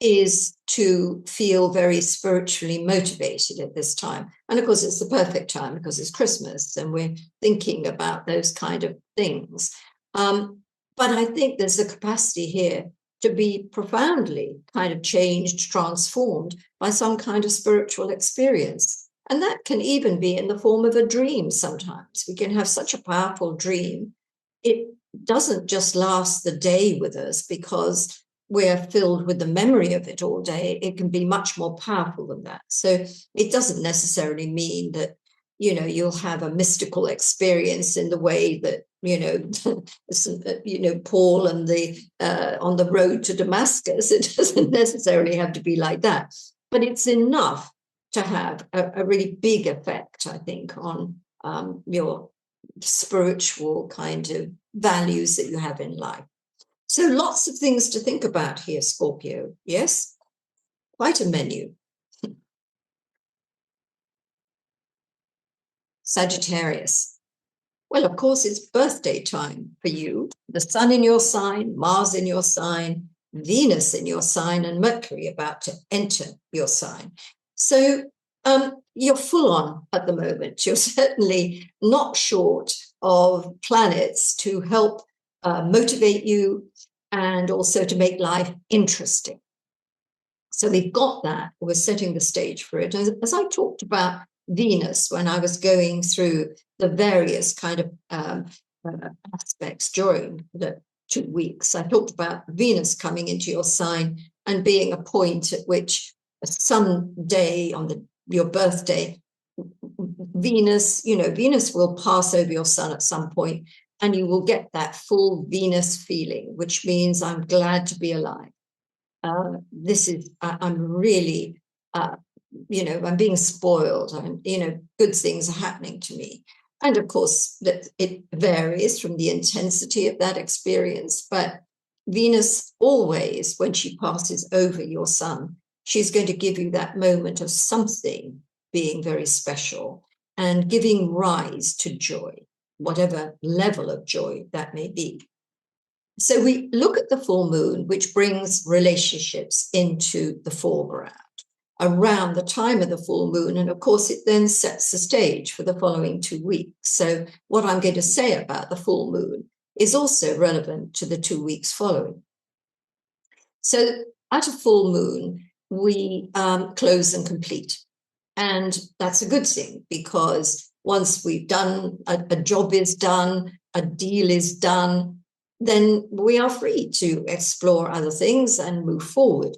is to feel very spiritually motivated at this time. And of course, it's the perfect time because it's Christmas and we're thinking about those kind of things. But I think there's a capacity here to be profoundly kind of changed, transformed by some kind of spiritual experience. And that can even be in the form of a dream sometimes. We can have such a powerful dream. It doesn't just last the day with us because we're filled with the memory of it all day. It can be much more powerful than that. So it doesn't necessarily mean that, you'll have a mystical experience in the way that, Paul and on the road to Damascus. It doesn't necessarily have to be like that. But it's enough to have a really big effect, I think, on your spiritual kind of values that you have in life. So lots of things to think about here, Scorpio. Yes, quite a menu. Sagittarius. Well, of course, it's birthday time for you. The sun in your sign, Mars in your sign, Venus in your sign, and Mercury about to enter your sign. So you're full on at the moment. You're certainly not short of planets to help motivate you and also to make life interesting. So we've got that. We're setting the stage for it. As I talked about Venus when I was going through the various kind of aspects during the 2 weeks, I talked about Venus coming into your sign and being a point at which some day on your birthday, Venus will pass over your sun at some point, and you will get that full Venus feeling, which means I'm glad to be alive. I'm really, I'm being spoiled, and, good things are happening to me. And of course, that it varies from the intensity of that experience. But Venus always, when she passes over your sun, she's going to give you that moment of something being very special and giving rise to joy, whatever level of joy that may be. So we look at the full moon, which brings relationships into the foreground around the time of the full moon. And of course, it then sets the stage for the following 2 weeks. So what I'm going to say about the full moon is also relevant to the 2 weeks following. So at a full moon, we close and complete. And that's a good thing, because once we've done, a job is done, a deal is done, then we are free to explore other things and move forward.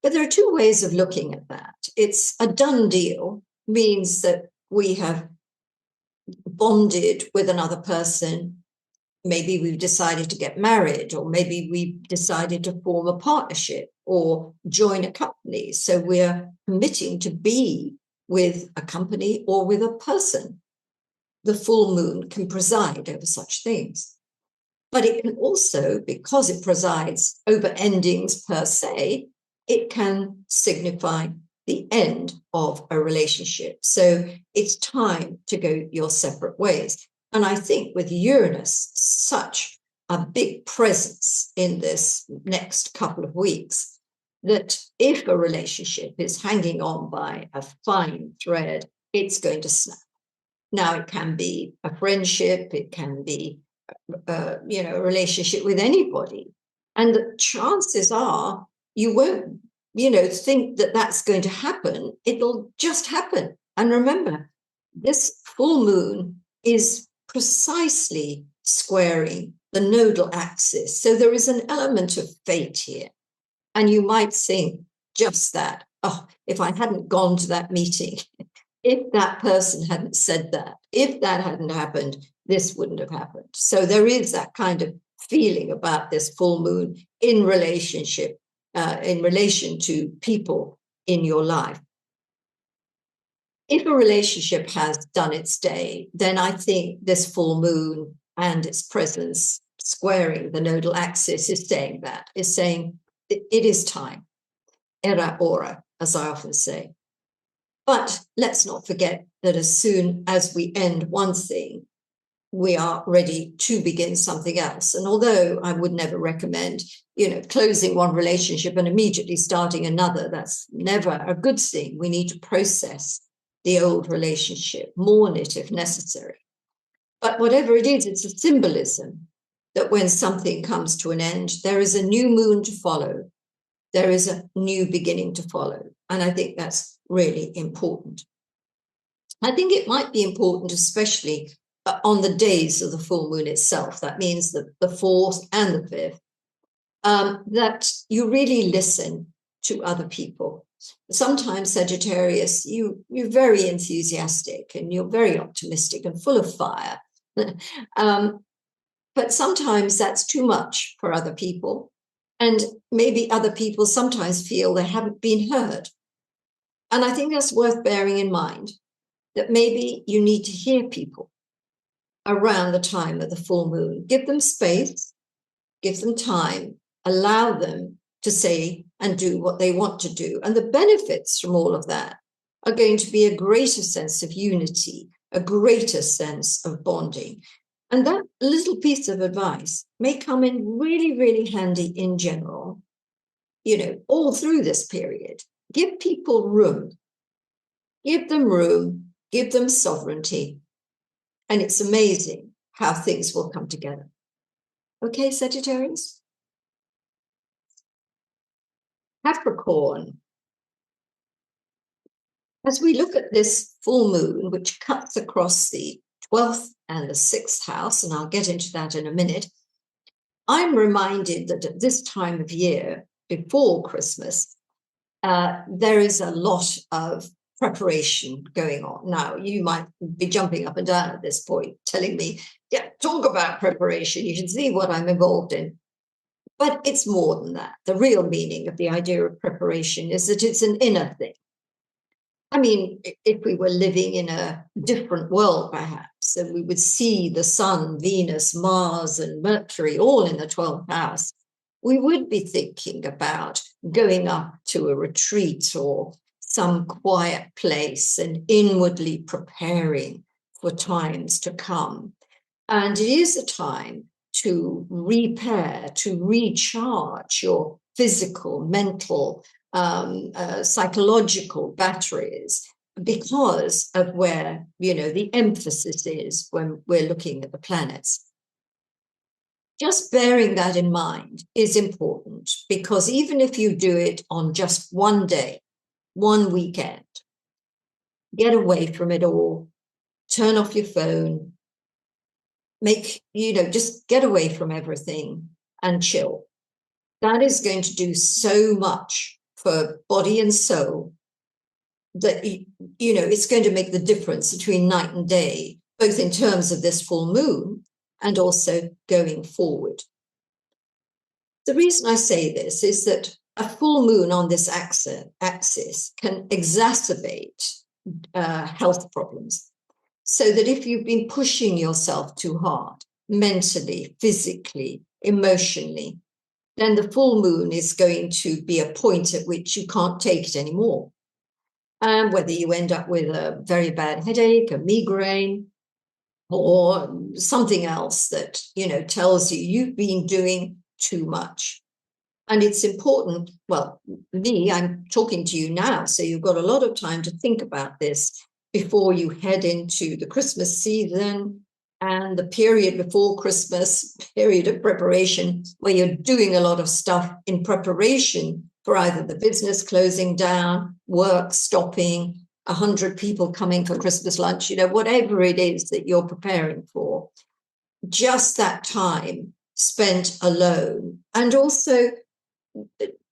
But there are two ways of looking at that. It's a done deal, means that we have bonded with another person. Maybe we've decided to get married, or maybe we've decided to form a partnership or join a company. So we're committing to be with a company or with a person. The full moon can preside over such things. But it can also, because it presides over endings per se, it can signify the end of a relationship. So it's time to go your separate ways. And I think with Uranus, such a big presence in this next couple of weeks, that if a relationship is hanging on by a fine thread, it's going to snap. Now, it can be a friendship, it can be a relationship with anybody. And the chances are you won't, think that that's going to happen. It'll just happen. And remember, this full moon is precisely squaring the nodal axis. So there is an element of fate here. And you might think just that, if I hadn't gone to that meeting, if that person hadn't said that, if that hadn't happened, this wouldn't have happened. So there is that kind of feeling about this full moon in relation to people in your life. If a relationship has done its day, then I think this full moon and its presence squaring the nodal axis is saying it is time. Era ora, as I often say. But let's not forget that as soon as we end one thing, we are ready to begin something else. And although I would never recommend, closing one relationship and immediately starting another, that's never a good thing. We need to process the old relationship, mourn it if necessary. But whatever it is, it's a symbolism that when something comes to an end, there is a new moon to follow. There is a new beginning to follow. And I think that's really important. I think it might be important, especially on the days of the full moon itself. That means the 4th and the 5th, that you really listen to other people. Sometimes, Sagittarius, you're very enthusiastic and you're very optimistic and full of fire. But sometimes that's too much for other people. And maybe other people sometimes feel they haven't been heard. And I think that's worth bearing in mind, that maybe you need to hear people around the time of the full moon. Give them space, give them time, allow them to say and do what they want to do. And the benefits from all of that are going to be a greater sense of unity, a greater sense of bonding. And that little piece of advice may come in really, really handy in general, all through this period. Give people room. Give them room, give them sovereignty. And it's amazing how things will come together. Okay, Sagittarius? Capricorn. As we look at this full moon, which cuts across the 12th and the 6th house, and I'll get into that in a minute, I'm reminded that at this time of year, before Christmas, there is a lot of preparation going on. Now, you might be jumping up and down at this point, telling me, yeah, talk about preparation. You should see what I'm involved in. But it's more than that. The real meaning of the idea of preparation is that it's an inner thing. I mean, if we were living in a different world, perhaps, and we would see the sun, Venus, Mars, and Mercury all in the 12th house, we would be thinking about going up to a retreat or some quiet place and inwardly preparing for times to come. And it is a time to repair, to recharge your physical, mental, psychological batteries, because of where, the emphasis is when we're looking at the planets. Just bearing that in mind is important, because even if you do it on just one day, one weekend, get away from it all, turn off your phone, just get away from everything and chill. That is going to do so much for body and soul that, it's going to make the difference between night and day, both in terms of this full moon and also going forward. The reason I say this is that a full moon on this axis can exacerbate health problems. So that if you've been pushing yourself too hard, mentally, physically, emotionally, then the full moon is going to be a point at which you can't take it anymore. And whether you end up with a very bad headache, a migraine, or something else that, tells you you've been doing too much. And it's important, I'm talking to you now, so you've got a lot of time to think about this before you head into the Christmas season and the period before Christmas, period of preparation, where you're doing a lot of stuff in preparation for either the business closing down, work stopping, 100 people coming for Christmas lunch, whatever it is that you're preparing for. Just that time spent alone, and also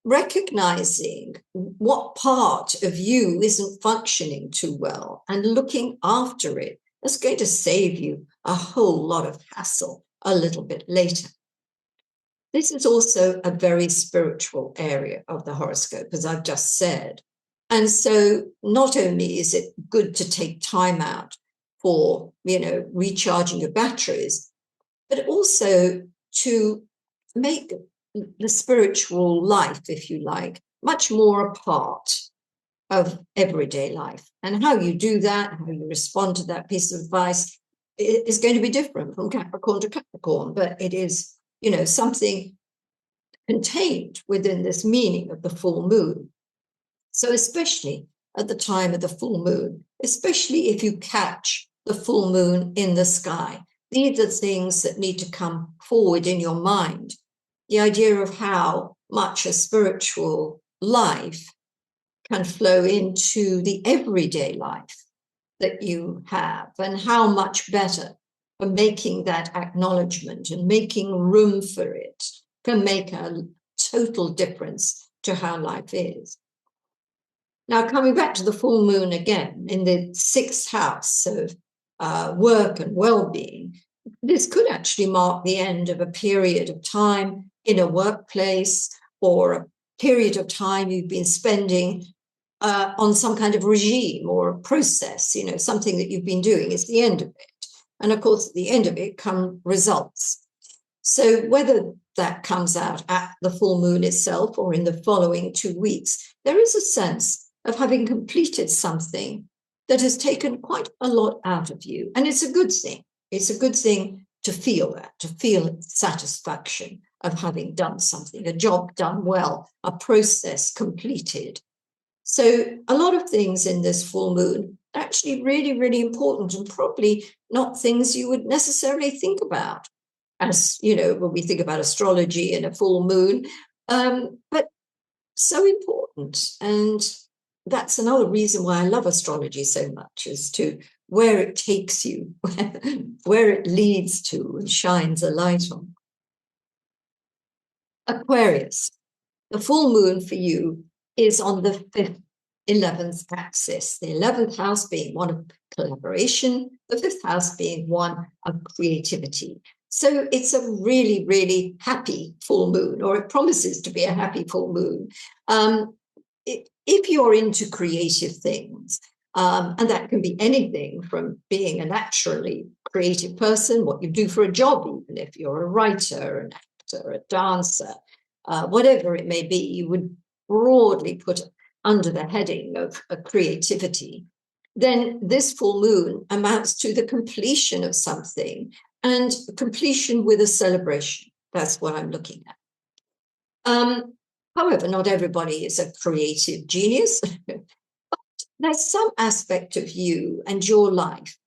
recognizing what part of you isn't functioning too well and looking after it, that's going to save you a whole lot of hassle a little bit later. This is also a very spiritual area of the horoscope, as I've just said. And so not only is it good to take time out for, recharging your batteries, but also to make the spiritual life, if you like, much more a part of everyday life. And how you do that, how you respond to that piece of advice is going to be different from Capricorn to Capricorn, but it is, something contained within this meaning of the full moon. So especially at the time of the full moon, especially if you catch the full moon in the sky, these are things that need to come forward in your mind. The idea of how much a spiritual life can flow into the everyday life that you have, and how much better for making that acknowledgement and making room for it can make a total difference to how life is. Now, coming back to the full moon again, in the 6th house of work and well-being, this could actually mark the end of a period of time in a workplace, or a period of time you've been spending on some kind of regime or a process, something that you've been doing. It's the end of it. And of course, at the end of it come results. So whether that comes out at the full moon itself or in the following 2 weeks, there is a sense of having completed something that has taken quite a lot out of you. And it's a good thing. It's a good thing to feel that, to feel satisfaction of having done something, a job done well, a process completed. So a lot of things in this full moon are actually really, really important, and probably not things you would necessarily think about as, you know, when we think about astrology and a full moon, but so important. And that's another reason why I love astrology so much, is to where it takes you, where it leads to and shines a light on. Aquarius, the full moon for you is on the 5th, 11th axis, the 11th house being one of collaboration, the 5th house being one of creativity. So it's a really, really happy full moon, or it promises to be a happy full moon. If you're into creative things, and that can be anything from being a naturally creative person, what you do for a job, even if you're a writer, an actor, a dancer, whatever it may be, you would broadly put under the heading of creativity, then this full moon amounts to the completion of something, and completion with a celebration. That's what I'm looking at. However, not everybody is a creative genius. There's some aspect of you and your life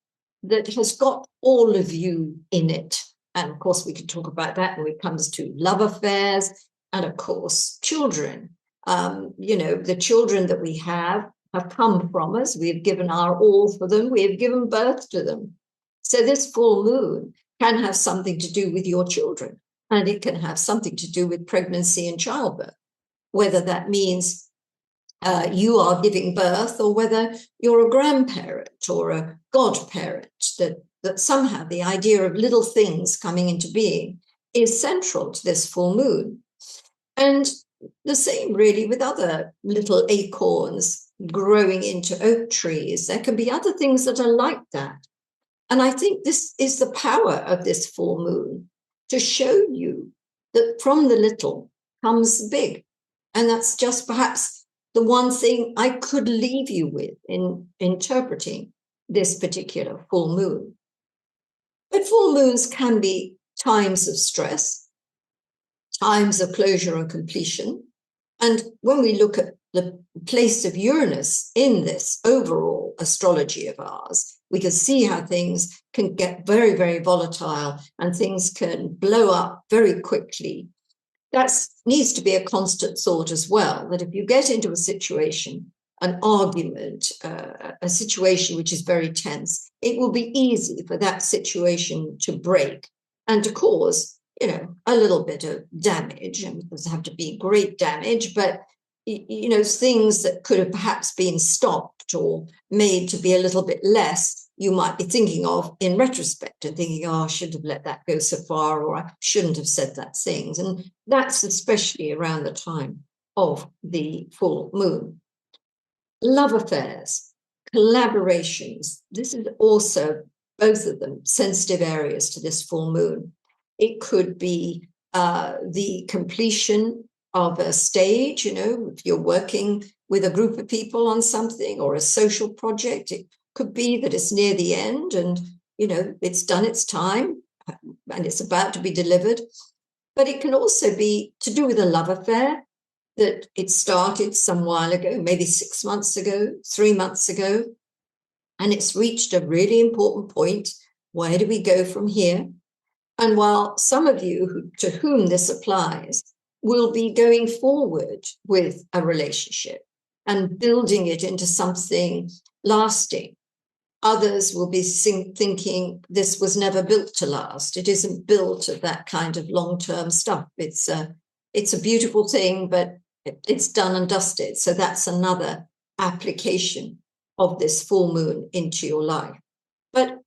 that has got all of you in it. And of course, we can talk about that when it comes to love affairs and, of course, children. You know, the children that we have come from us. We have given our all for them. We have given birth to them. So this full moon can have something to do with your children, and it can have something to do with pregnancy and childbirth, whether that means you are giving birth, or whether you're a grandparent or a godparent, that somehow the idea of little things coming into being is central to this full moon. And the same really with other little acorns growing into oak trees. There can be other things that are like that. And I think this is the power of this full moon, to show you that from the little comes the big. And that's just perhaps the one thing I could leave you with in interpreting this particular full moon. But full moons can be times of stress, times of closure and completion. And when we look at the place of Uranus in this overall astrology of ours, we can see how things can get very, very volatile, and things can blow up very quickly. That needs to be a constant thought as well, that if you get into a situation, an argument, a situation which is very tense, it will be easy for that situation to break and to cause, you know, a little bit of damage. And it doesn't have to be great damage, but, you know, things that could have perhaps been stopped or made to be a little bit less, you might be thinking of in retrospect and thinking, oh, I should have let that go so far, or I shouldn't have said that things. And that's especially around the time of the full moon. Love affairs, collaborations. This is also, both of them, sensitive areas to this full moon. It could be the completion of a stage, you know, if you're working with a group of people on something, or a social project. It could be that it's near the end and, you know, it's done its time and it's about to be delivered. But it can also be to do with a love affair, that it started some while ago, maybe 6 months ago, 3 months ago, and it's reached a really important point. Where do we go from here? And while some of you to whom this applies will be going forward with a relationship and building it into something lasting, others will be thinking this was never built to last. It isn't built of that kind of long-term stuff. It's a beautiful thing, but it's done and dusted. So that's another application of this full moon into your life. But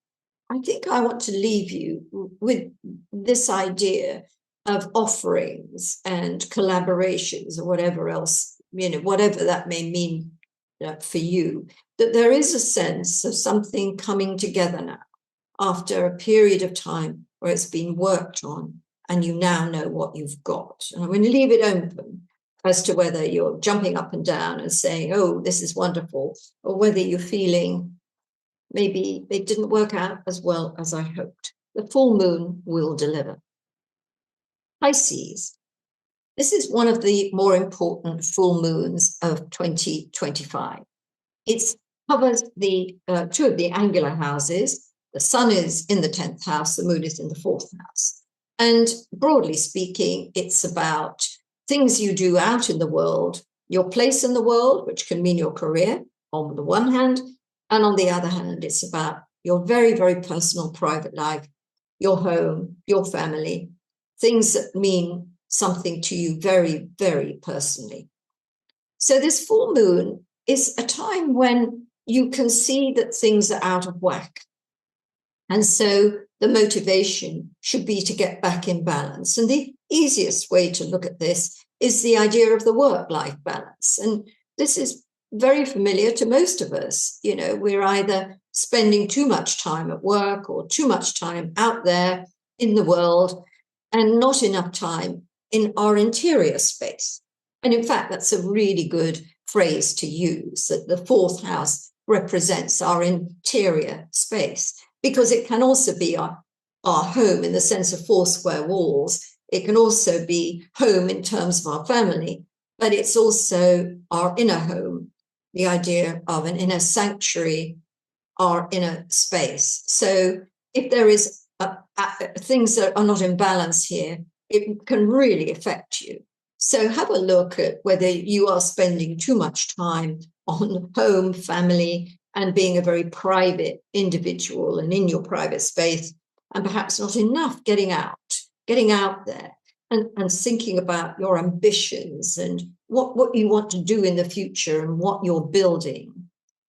I think I want to leave you with this idea of offerings and collaborations, or whatever else, you know, whatever that may mean for you, that there is a sense of something coming together now after a period of time where it's been worked on and you now know what you've got. And I'm going to leave it open as to whether you're jumping up and down and saying, oh, this is wonderful, or whether you're feeling maybe it didn't work out as well as I hoped. The full moon will deliver. Pisces. This is one of the more important full moons of 2025. It covers the two of the angular houses. The sun is in the 10th house, the moon is in the 4th house. And broadly speaking, it's about things you do out in the world, your place in the world, which can mean your career on the one hand, and on the other hand, it's about your very, very personal private life, your home, your family, things that mean something to you very, very personally. So this full moon is a time when you can see that things are out of whack. And so the motivation should be to get back in balance. And the easiest way to look at this is the idea of the work-life balance. And this is very familiar to most of us. You know, we're either spending too much time at work or too much time out there in the world and not enough time in our interior space. And in fact, that's a really good phrase to use, that the 4th house represents our interior space, because it can also be our home in the sense of 4 square walls. It can also be home in terms of our family, but it's also our inner home, the idea of an inner sanctuary, our inner space. So if there is things that are not in balance here, it can really affect you. So have a look at whether you are spending too much time on home, family, and being a very private individual and in your private space, and perhaps not enough getting out there and thinking about your ambitions and what you want to do in the future and what you're building.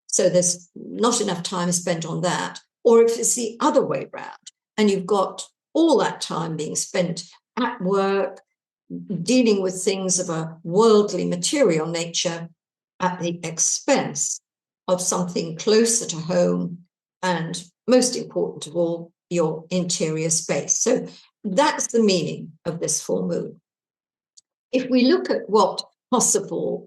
So there's not enough time spent on that. Or if it's the other way around and you've got all that time being spent at work, dealing with things of a worldly material nature at the expense of something closer to home and, most important of all, your interior space. So that's the meaning of this full moon. If we look at what possible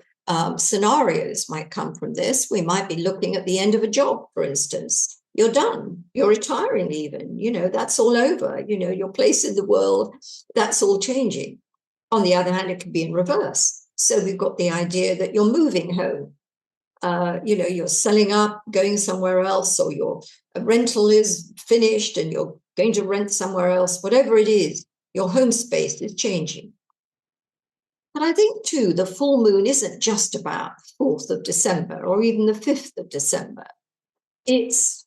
scenarios might come from this, we might be looking at the end of a job, for instance. You're done, you're retiring even, you know, that's all over, you know, your place in the world, that's all changing. On the other hand, it can be in reverse. So we've got the idea that you're moving home, you know, you're selling up, going somewhere else, or your rental is finished and you're going to rent somewhere else, whatever it is, your home space is changing. But I think too, the full moon isn't just about the 4th of December or even the 5th of December. It's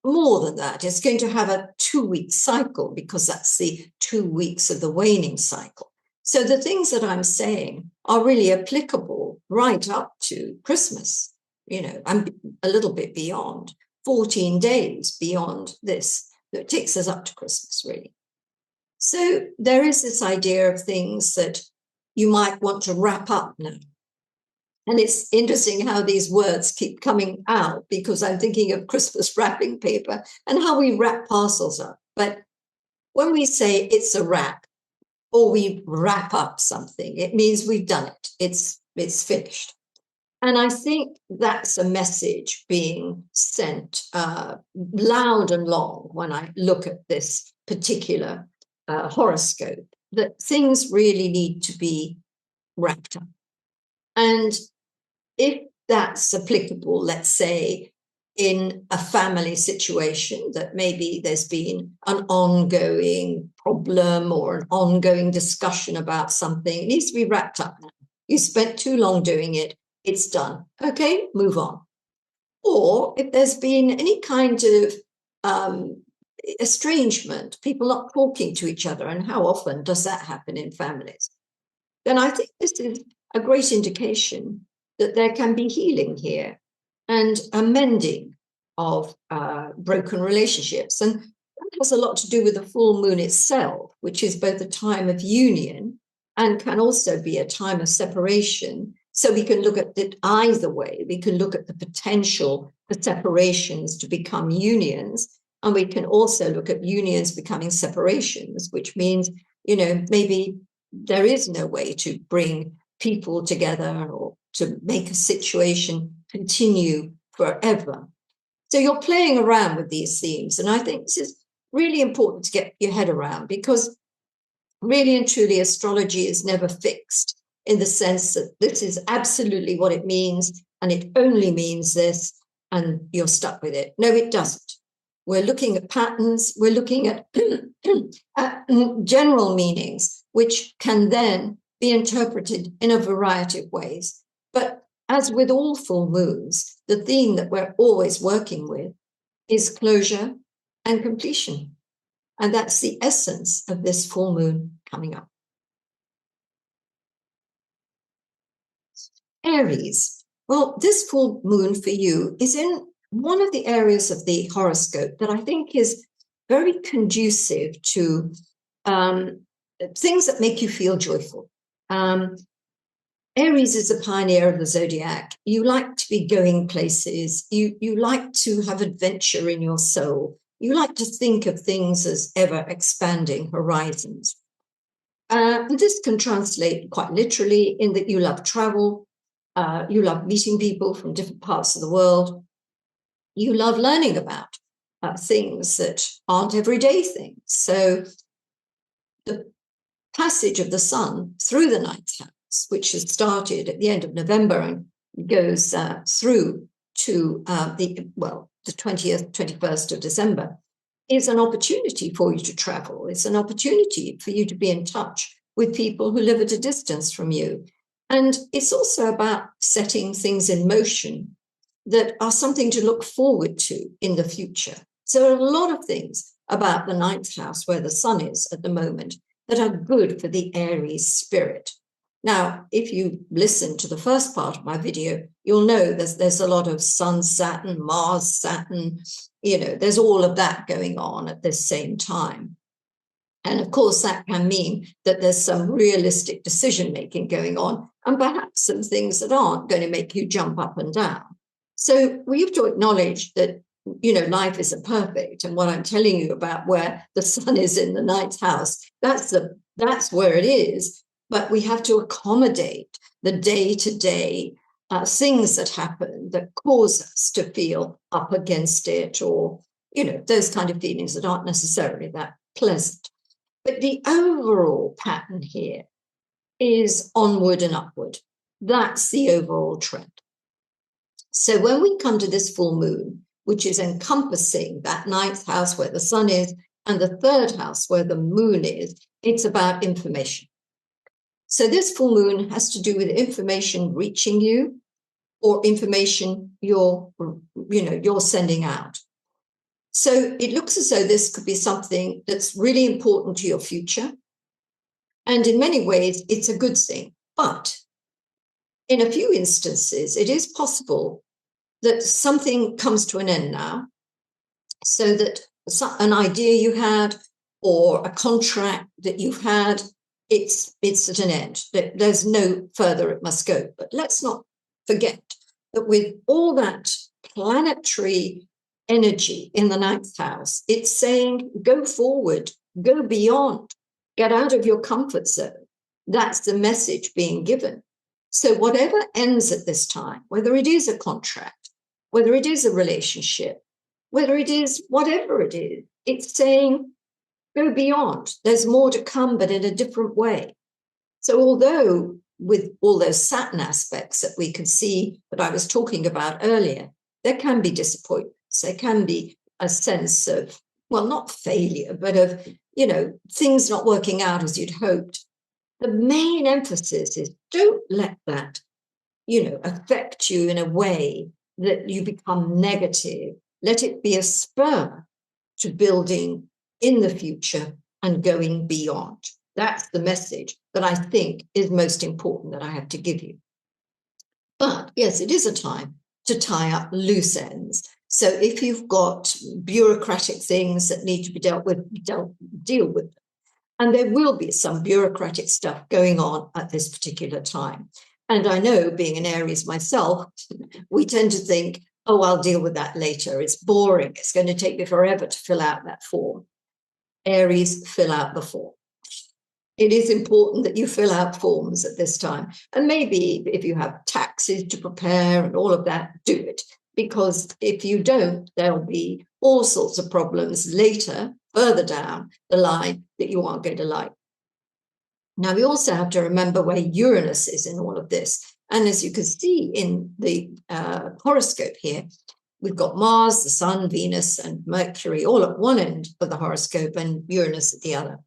more than that. It's going to have a 2-week cycle, because that's the 2 weeks of the waning cycle. So the things that I'm saying are really applicable right up to Christmas, you know, and a little bit beyond, 14 days beyond this. It takes us up to Christmas, really. So there is this idea of things that you might want to wrap up now. And it's interesting how these words keep coming out, because I'm thinking of Christmas wrapping paper and how we wrap parcels up. But when we say it's a wrap, or we wrap up something, it means we've done it. It's finished. And I think that's a message being sent loud and long when I look at this particular horoscope, that things really need to be wrapped up. And if that's applicable, let's say, in a family situation, that maybe there's been an ongoing problem or an ongoing discussion about something, it needs to be wrapped up now. You spent too long doing it, it's done. Okay, move on. Or if there's been any kind of estrangement, people not talking to each other, and how often does that happen in families, then I think this is a great indication that there can be healing here and a mending of broken relationships. And that has a lot to do with the full moon itself, which is both a time of union and can also be a time of separation. So we can look at it either way. We can look at the potential for separations to become unions, and we can also look at unions becoming separations, which means, you know, maybe there is no way to bring people together or to make a situation continue forever. So you're playing around with these themes. And I think this is really important to get your head around, because really and truly, astrology is never fixed in the sense that this is absolutely what it means, and it only means this, and you're stuck with it. No, it doesn't. We're looking at patterns. We're looking at, at general meanings, which can then be interpreted in a variety of ways. But as with all full moons, the theme that we're always working with is closure and completion. And that's the essence of this full moon coming up. Aries. Well, this full moon for you is in one of the areas of the horoscope that I think is very conducive to things that make you feel joyful. Aries is a pioneer of the zodiac. You like to be going places. You like to have adventure in your soul. You like to think of things as ever expanding horizons. This can translate quite literally in that you love travel. You love meeting people from different parts of the world. You love learning about things that aren't everyday things. So the passage of the sun through the ninth house, which has started at the end of November and goes through to the 20th, 21st of December, is an opportunity for you to travel. It's an opportunity for you to be in touch with people who live at a distance from you. And it's also about setting things in motion that are something to look forward to in the future. So there are a lot of things about the ninth house, where the sun is at the moment, that are good for the Aries spirit. Now, if you listen to the first part of my video, you'll know there's a lot of Sun, Saturn, Mars, Saturn, there's all of that going on at this same time. And of course, that can mean that there's some realistic decision-making going on, and perhaps some things that aren't going to make you jump up and down. So we have to acknowledge that, life isn't perfect. And what I'm telling you about where the sun is in the ninth house, that's where it is. But we have to accommodate the day-to-day things that happen that cause us to feel up against it, or, those kind of feelings that aren't necessarily that pleasant. But the overall pattern here is onward and upward. That's the overall trend. So when we come to this full moon, which is encompassing that ninth house where the sun is and the third house where the moon is, it's about information. So this full moon has to do with information reaching you, or information you're sending out. So it looks as though this could be something that's really important to your future. And in many ways, it's a good thing. But in a few instances, it is possible that something comes to an end now, so that an idea you had or a contract that you've had, it's at an end. There's no further it must go. But let's not forget that with all that planetary energy in the ninth house, it's saying go forward, go beyond, get out of your comfort zone. That's the message being given. So whatever ends at this time, whether it is a contract, whether it is a relationship, whether it is whatever it is, it's saying go beyond. There's more to come, but in a different way. So although with all those Saturn aspects that we could see that I was talking about earlier, there can be disappointments. There can be a sense of, well, not failure, but of, things not working out as you'd hoped. The main emphasis is don't let that, affect you in a way that you become negative. Let it be a spur to building in the future and going beyond. That's the message that I think is most important that I have to give you. But yes, it is a time to tie up loose ends. So if you've got bureaucratic things that need to be dealt with, deal with them. And there will be some bureaucratic stuff going on at this particular time. And I know, being an Aries myself, we tend to think, oh, I'll deal with that later. It's boring. It's going to take me forever to fill out that form. Aries, fill out the form. It is important that you fill out forms at this time. And maybe if you have taxes to prepare and all of that, do it. because if you don't, there'll be all sorts of problems later, further down the line, that you aren't going to like. Now, we also have to remember where Uranus is in all of this. And as you can see in the horoscope here, we've got Mars, the Sun, Venus, and Mercury all at one end of the horoscope and Uranus at the other.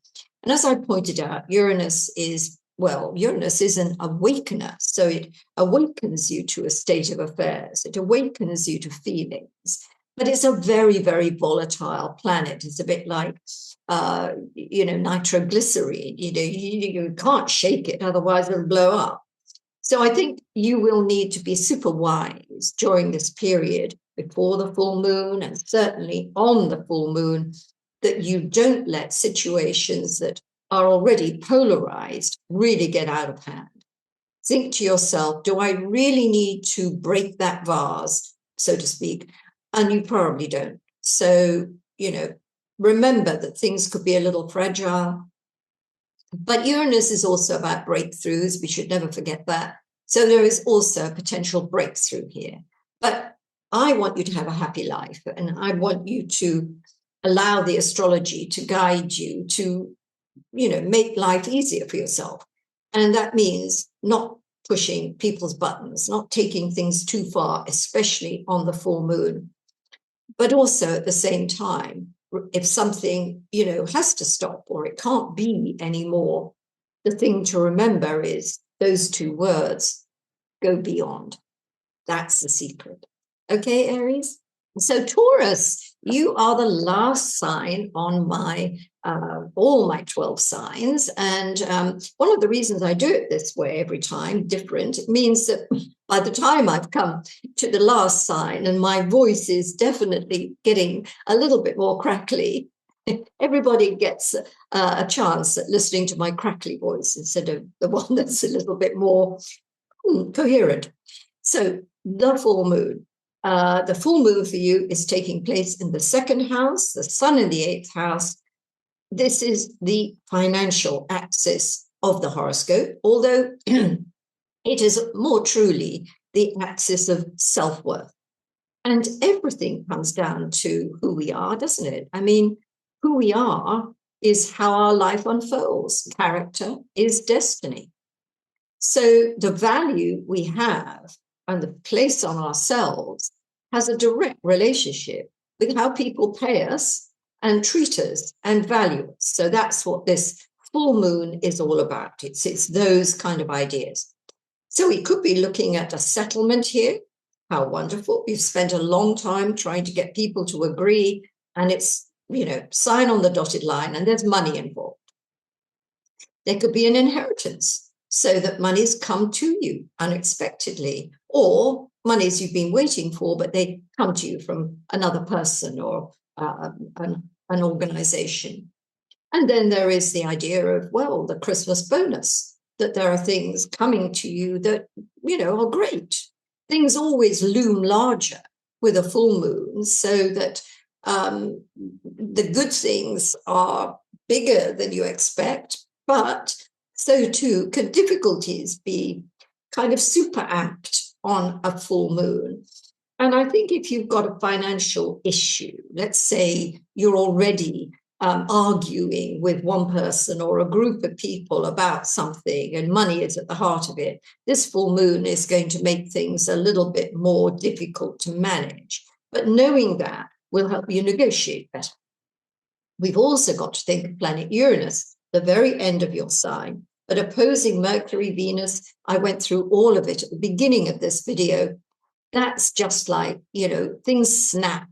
And as I pointed out, Uranus is an awakener. So it awakens you to a state of affairs. It awakens you to feelings. But it's a very, very volatile planet. It's a bit like, nitroglycerine. You can't shake it, otherwise it'll blow up. So I think you will need to be super wise during this period before the full moon and certainly on the full moon, that you don't let situations that are already polarized really get out of hand. Think to yourself, do I really need to break that vase, so to speak? And you probably don't. So, remember that things could be a little fragile. But Uranus is also about breakthroughs. We should never forget that. So there is also a potential breakthrough here. But I want you to have a happy life, and I want you to allow the astrology to guide you to, make life easier for yourself. And that means not pushing people's buttons, not taking things too far, especially on the full moon. But also at the same time, if something, has to stop or it can't be anymore, the thing to remember is those two words: go beyond. That's the secret. Okay, Aries? So Taurus, you are the last sign on my all my 12 signs. And one of the reasons I do it this way every time, different, it means that by the time I've come to the last sign and my voice is definitely getting a little bit more crackly, everybody gets a chance at listening to my crackly voice instead of the one that's a little bit more coherent. So the full moon. The full moon for you is taking place in the second house, the sun in the eighth house. This is the financial axis of the horoscope, although it is more truly the axis of self-worth. And everything comes down to who we are, doesn't it? I mean, who we are is how our life unfolds. Character is destiny. So the value we have and the place on ourselves has a direct relationship with how people pay us and treat us and value us. So that's what this full moon is all about. It's those kind of ideas. So we could be looking at a settlement here. How wonderful. We've spent a long time trying to get people to agree, and it's, sign on the dotted line, and there's money involved. There could be an inheritance, so that money's come to you unexpectedly, or monies you've been waiting for, but they come to you from another person or an organization. And then there is the idea of, the Christmas bonus, that there are things coming to you that, are great. Things always loom larger with a full moon, so that the good things are bigger than you expect, but so too can difficulties be kind of superact on a full moon. And I think if you've got a financial issue, let's say you're already arguing with one person or a group of people about something, and money is at the heart of it, this full moon is going to make things a little bit more difficult to manage. But knowing that will help you negotiate better. We've also got to think of planet Uranus, the very end of your sign, but opposing Mercury, Venus. I went through all of it at the beginning of this video. That's just like, things snap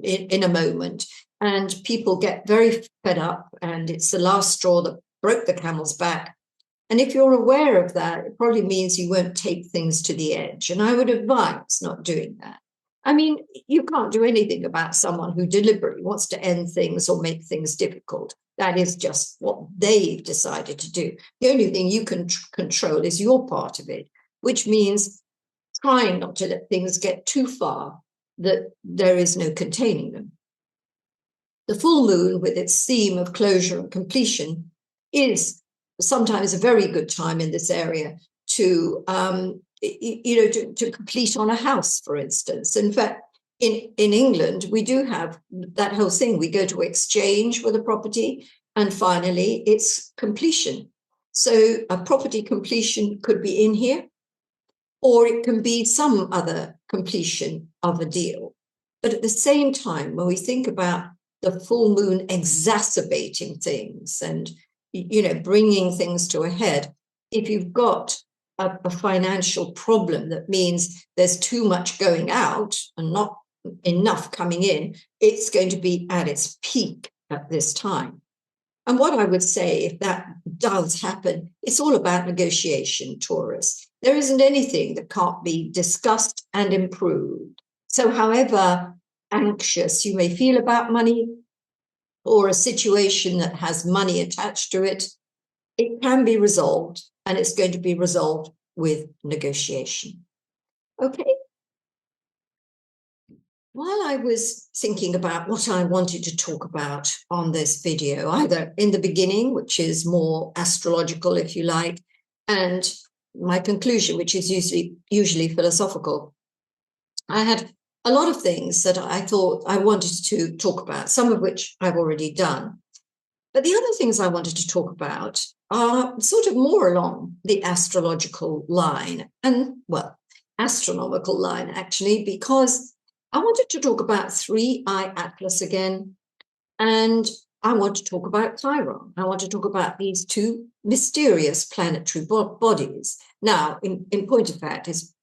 in a moment, and people get very fed up, and it's the last straw that broke the camel's back. And if you're aware of that, it probably means you won't take things to the edge. And I would advise not doing that. I mean, you can't do anything about someone who deliberately wants to end things or make things difficult. That is just what they've decided to do. The only thing you can control is your part of it, which means trying not to let things get too far that there is no containing them. The full moon, with its theme of closure and completion, is sometimes a very good time in this area to to complete on a house, for instance. In fact, in England, we do have that whole thing. We go to exchange with a property, and finally it's completion. So a property completion could be in here, or it can be some other completion of a deal. But at the same time, when we think about the full moon exacerbating things and, bringing things to a head, if you've got a financial problem that means there's too much going out and not enough coming in, it's going to be at its peak at this time. And what I would say, if that does happen, it's all about negotiation, Taurus. There isn't anything that can't be discussed and improved. So however anxious you may feel about money, or a situation that has money attached to it, it can be resolved, and it's going to be resolved with negotiation. Okay. While I was thinking about what I wanted to talk about on this video, either in the beginning, which is more astrological, if you like, and my conclusion, which is usually philosophical, I had a lot of things that I thought I wanted to talk about, some of which I've already done. But the other things I wanted to talk about are sort of more along the astrological line, and, well, astronomical line, actually, because I wanted to talk about 3i Atlas again, and I want to talk about Chiron. I want to talk about these two mysterious planetary bodies. Now, in point of fact, it's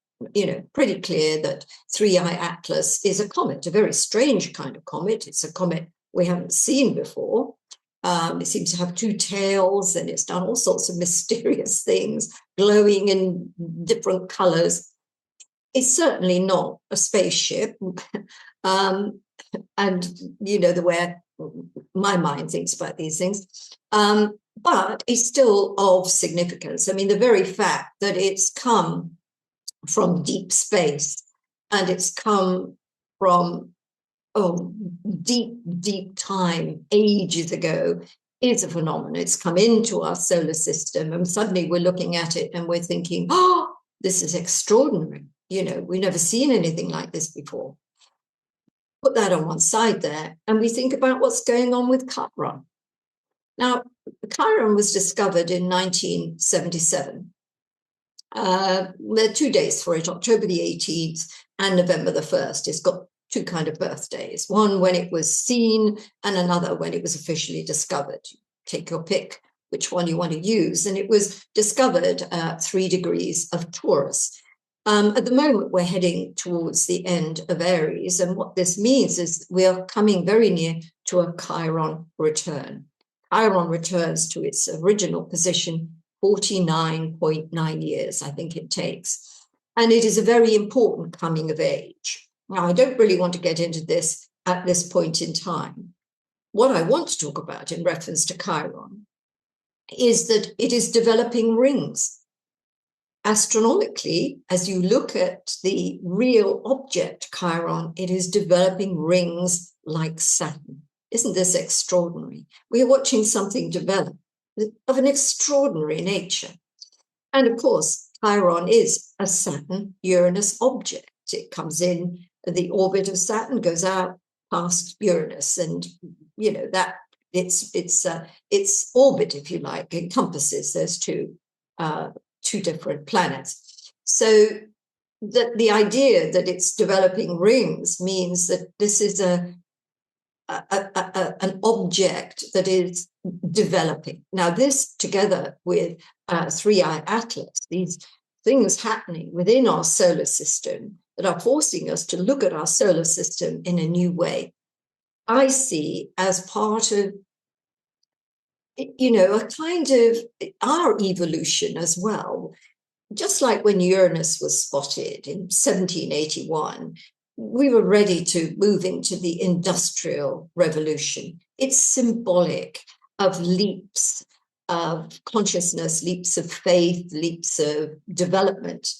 pretty clear that 3i Atlas is a comet, a very strange kind of comet. It's a comet we haven't seen before. It seems to have two tails, and it's done all sorts of mysterious things, glowing in different colors. It's certainly not a spaceship. And, the way my mind thinks about these things. But it's still of significance. I mean, the very fact that it's come from deep space, and it's come from deep time, ages ago, is a phenomenon. It's come into our solar system, and suddenly we're looking at it and we're thinking, oh, this is extraordinary. We've never seen anything like this before. Put that on one side there, and we think about what's going on with Chiron. Now, Chiron was discovered in 1977. There are 2 days for it, October the 18th and November the 1st. It's got two kind of birthdays, one when it was seen and another when it was officially discovered. Take your pick which one you want to use. And it was discovered at 3 degrees of Taurus. At the moment, we're heading towards the end of Aries. And what this means is we are coming very near to a Chiron return. Chiron returns to its original position 49.9 years, I think it takes. And it is a very important coming of age. Now, I don't really want to get into this at this point in time. What I want to talk about in reference to Chiron is that it is developing rings. Astronomically, as you look at the real object, Chiron, it is developing rings like Saturn. Isn't this extraordinary? We are watching something develop of an extraordinary nature. And of course, Chiron is a Saturn-Uranus object. It comes in the orbit of Saturn, goes out past Uranus, and that its orbit, if you like, encompasses those two different planets. So the idea that it's developing rings means that this is an object that is developing. Now, this together with 3i Atlas, these things happening within our solar system that are forcing us to look at our solar system in a new way, I see as part of, a kind of our evolution as well. Just like when Uranus was spotted in 1781, we were ready to move into the Industrial Revolution. It's symbolic of leaps of consciousness, leaps of faith, leaps of development.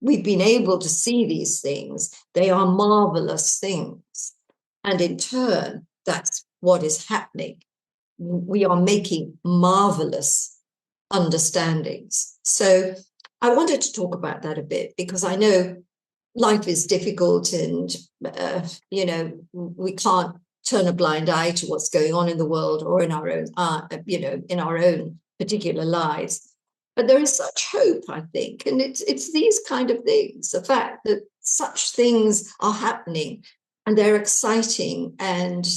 We've been able to see these things. They are marvelous things. And in turn, that's what is happening. We are making marvelous understandings. So I wanted to talk about that a bit because I know life is difficult and, we can't turn a blind eye to what's going on in the world or in our own, in our own particular lives. But there is such hope, I think, and it's these kind of things, the fact that such things are happening and they're exciting and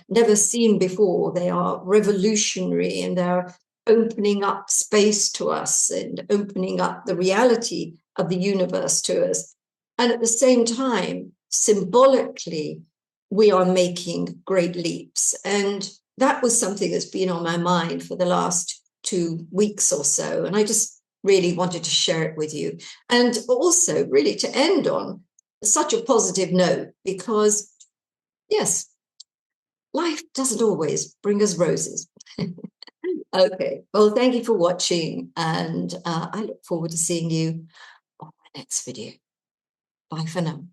never seen before. They are revolutionary and they're opening up space to us and opening up the reality of the universe to us. And at the same time, symbolically, we are making great leaps. And that was something that's been on my mind for the last 2 weeks or so. And I just really wanted to share it with you. And also, really, to end on such a positive note, because, yes, life doesn't always bring us roses. Okay, well, thank you for watching. And I look forward to seeing you on my next video. Bye for now.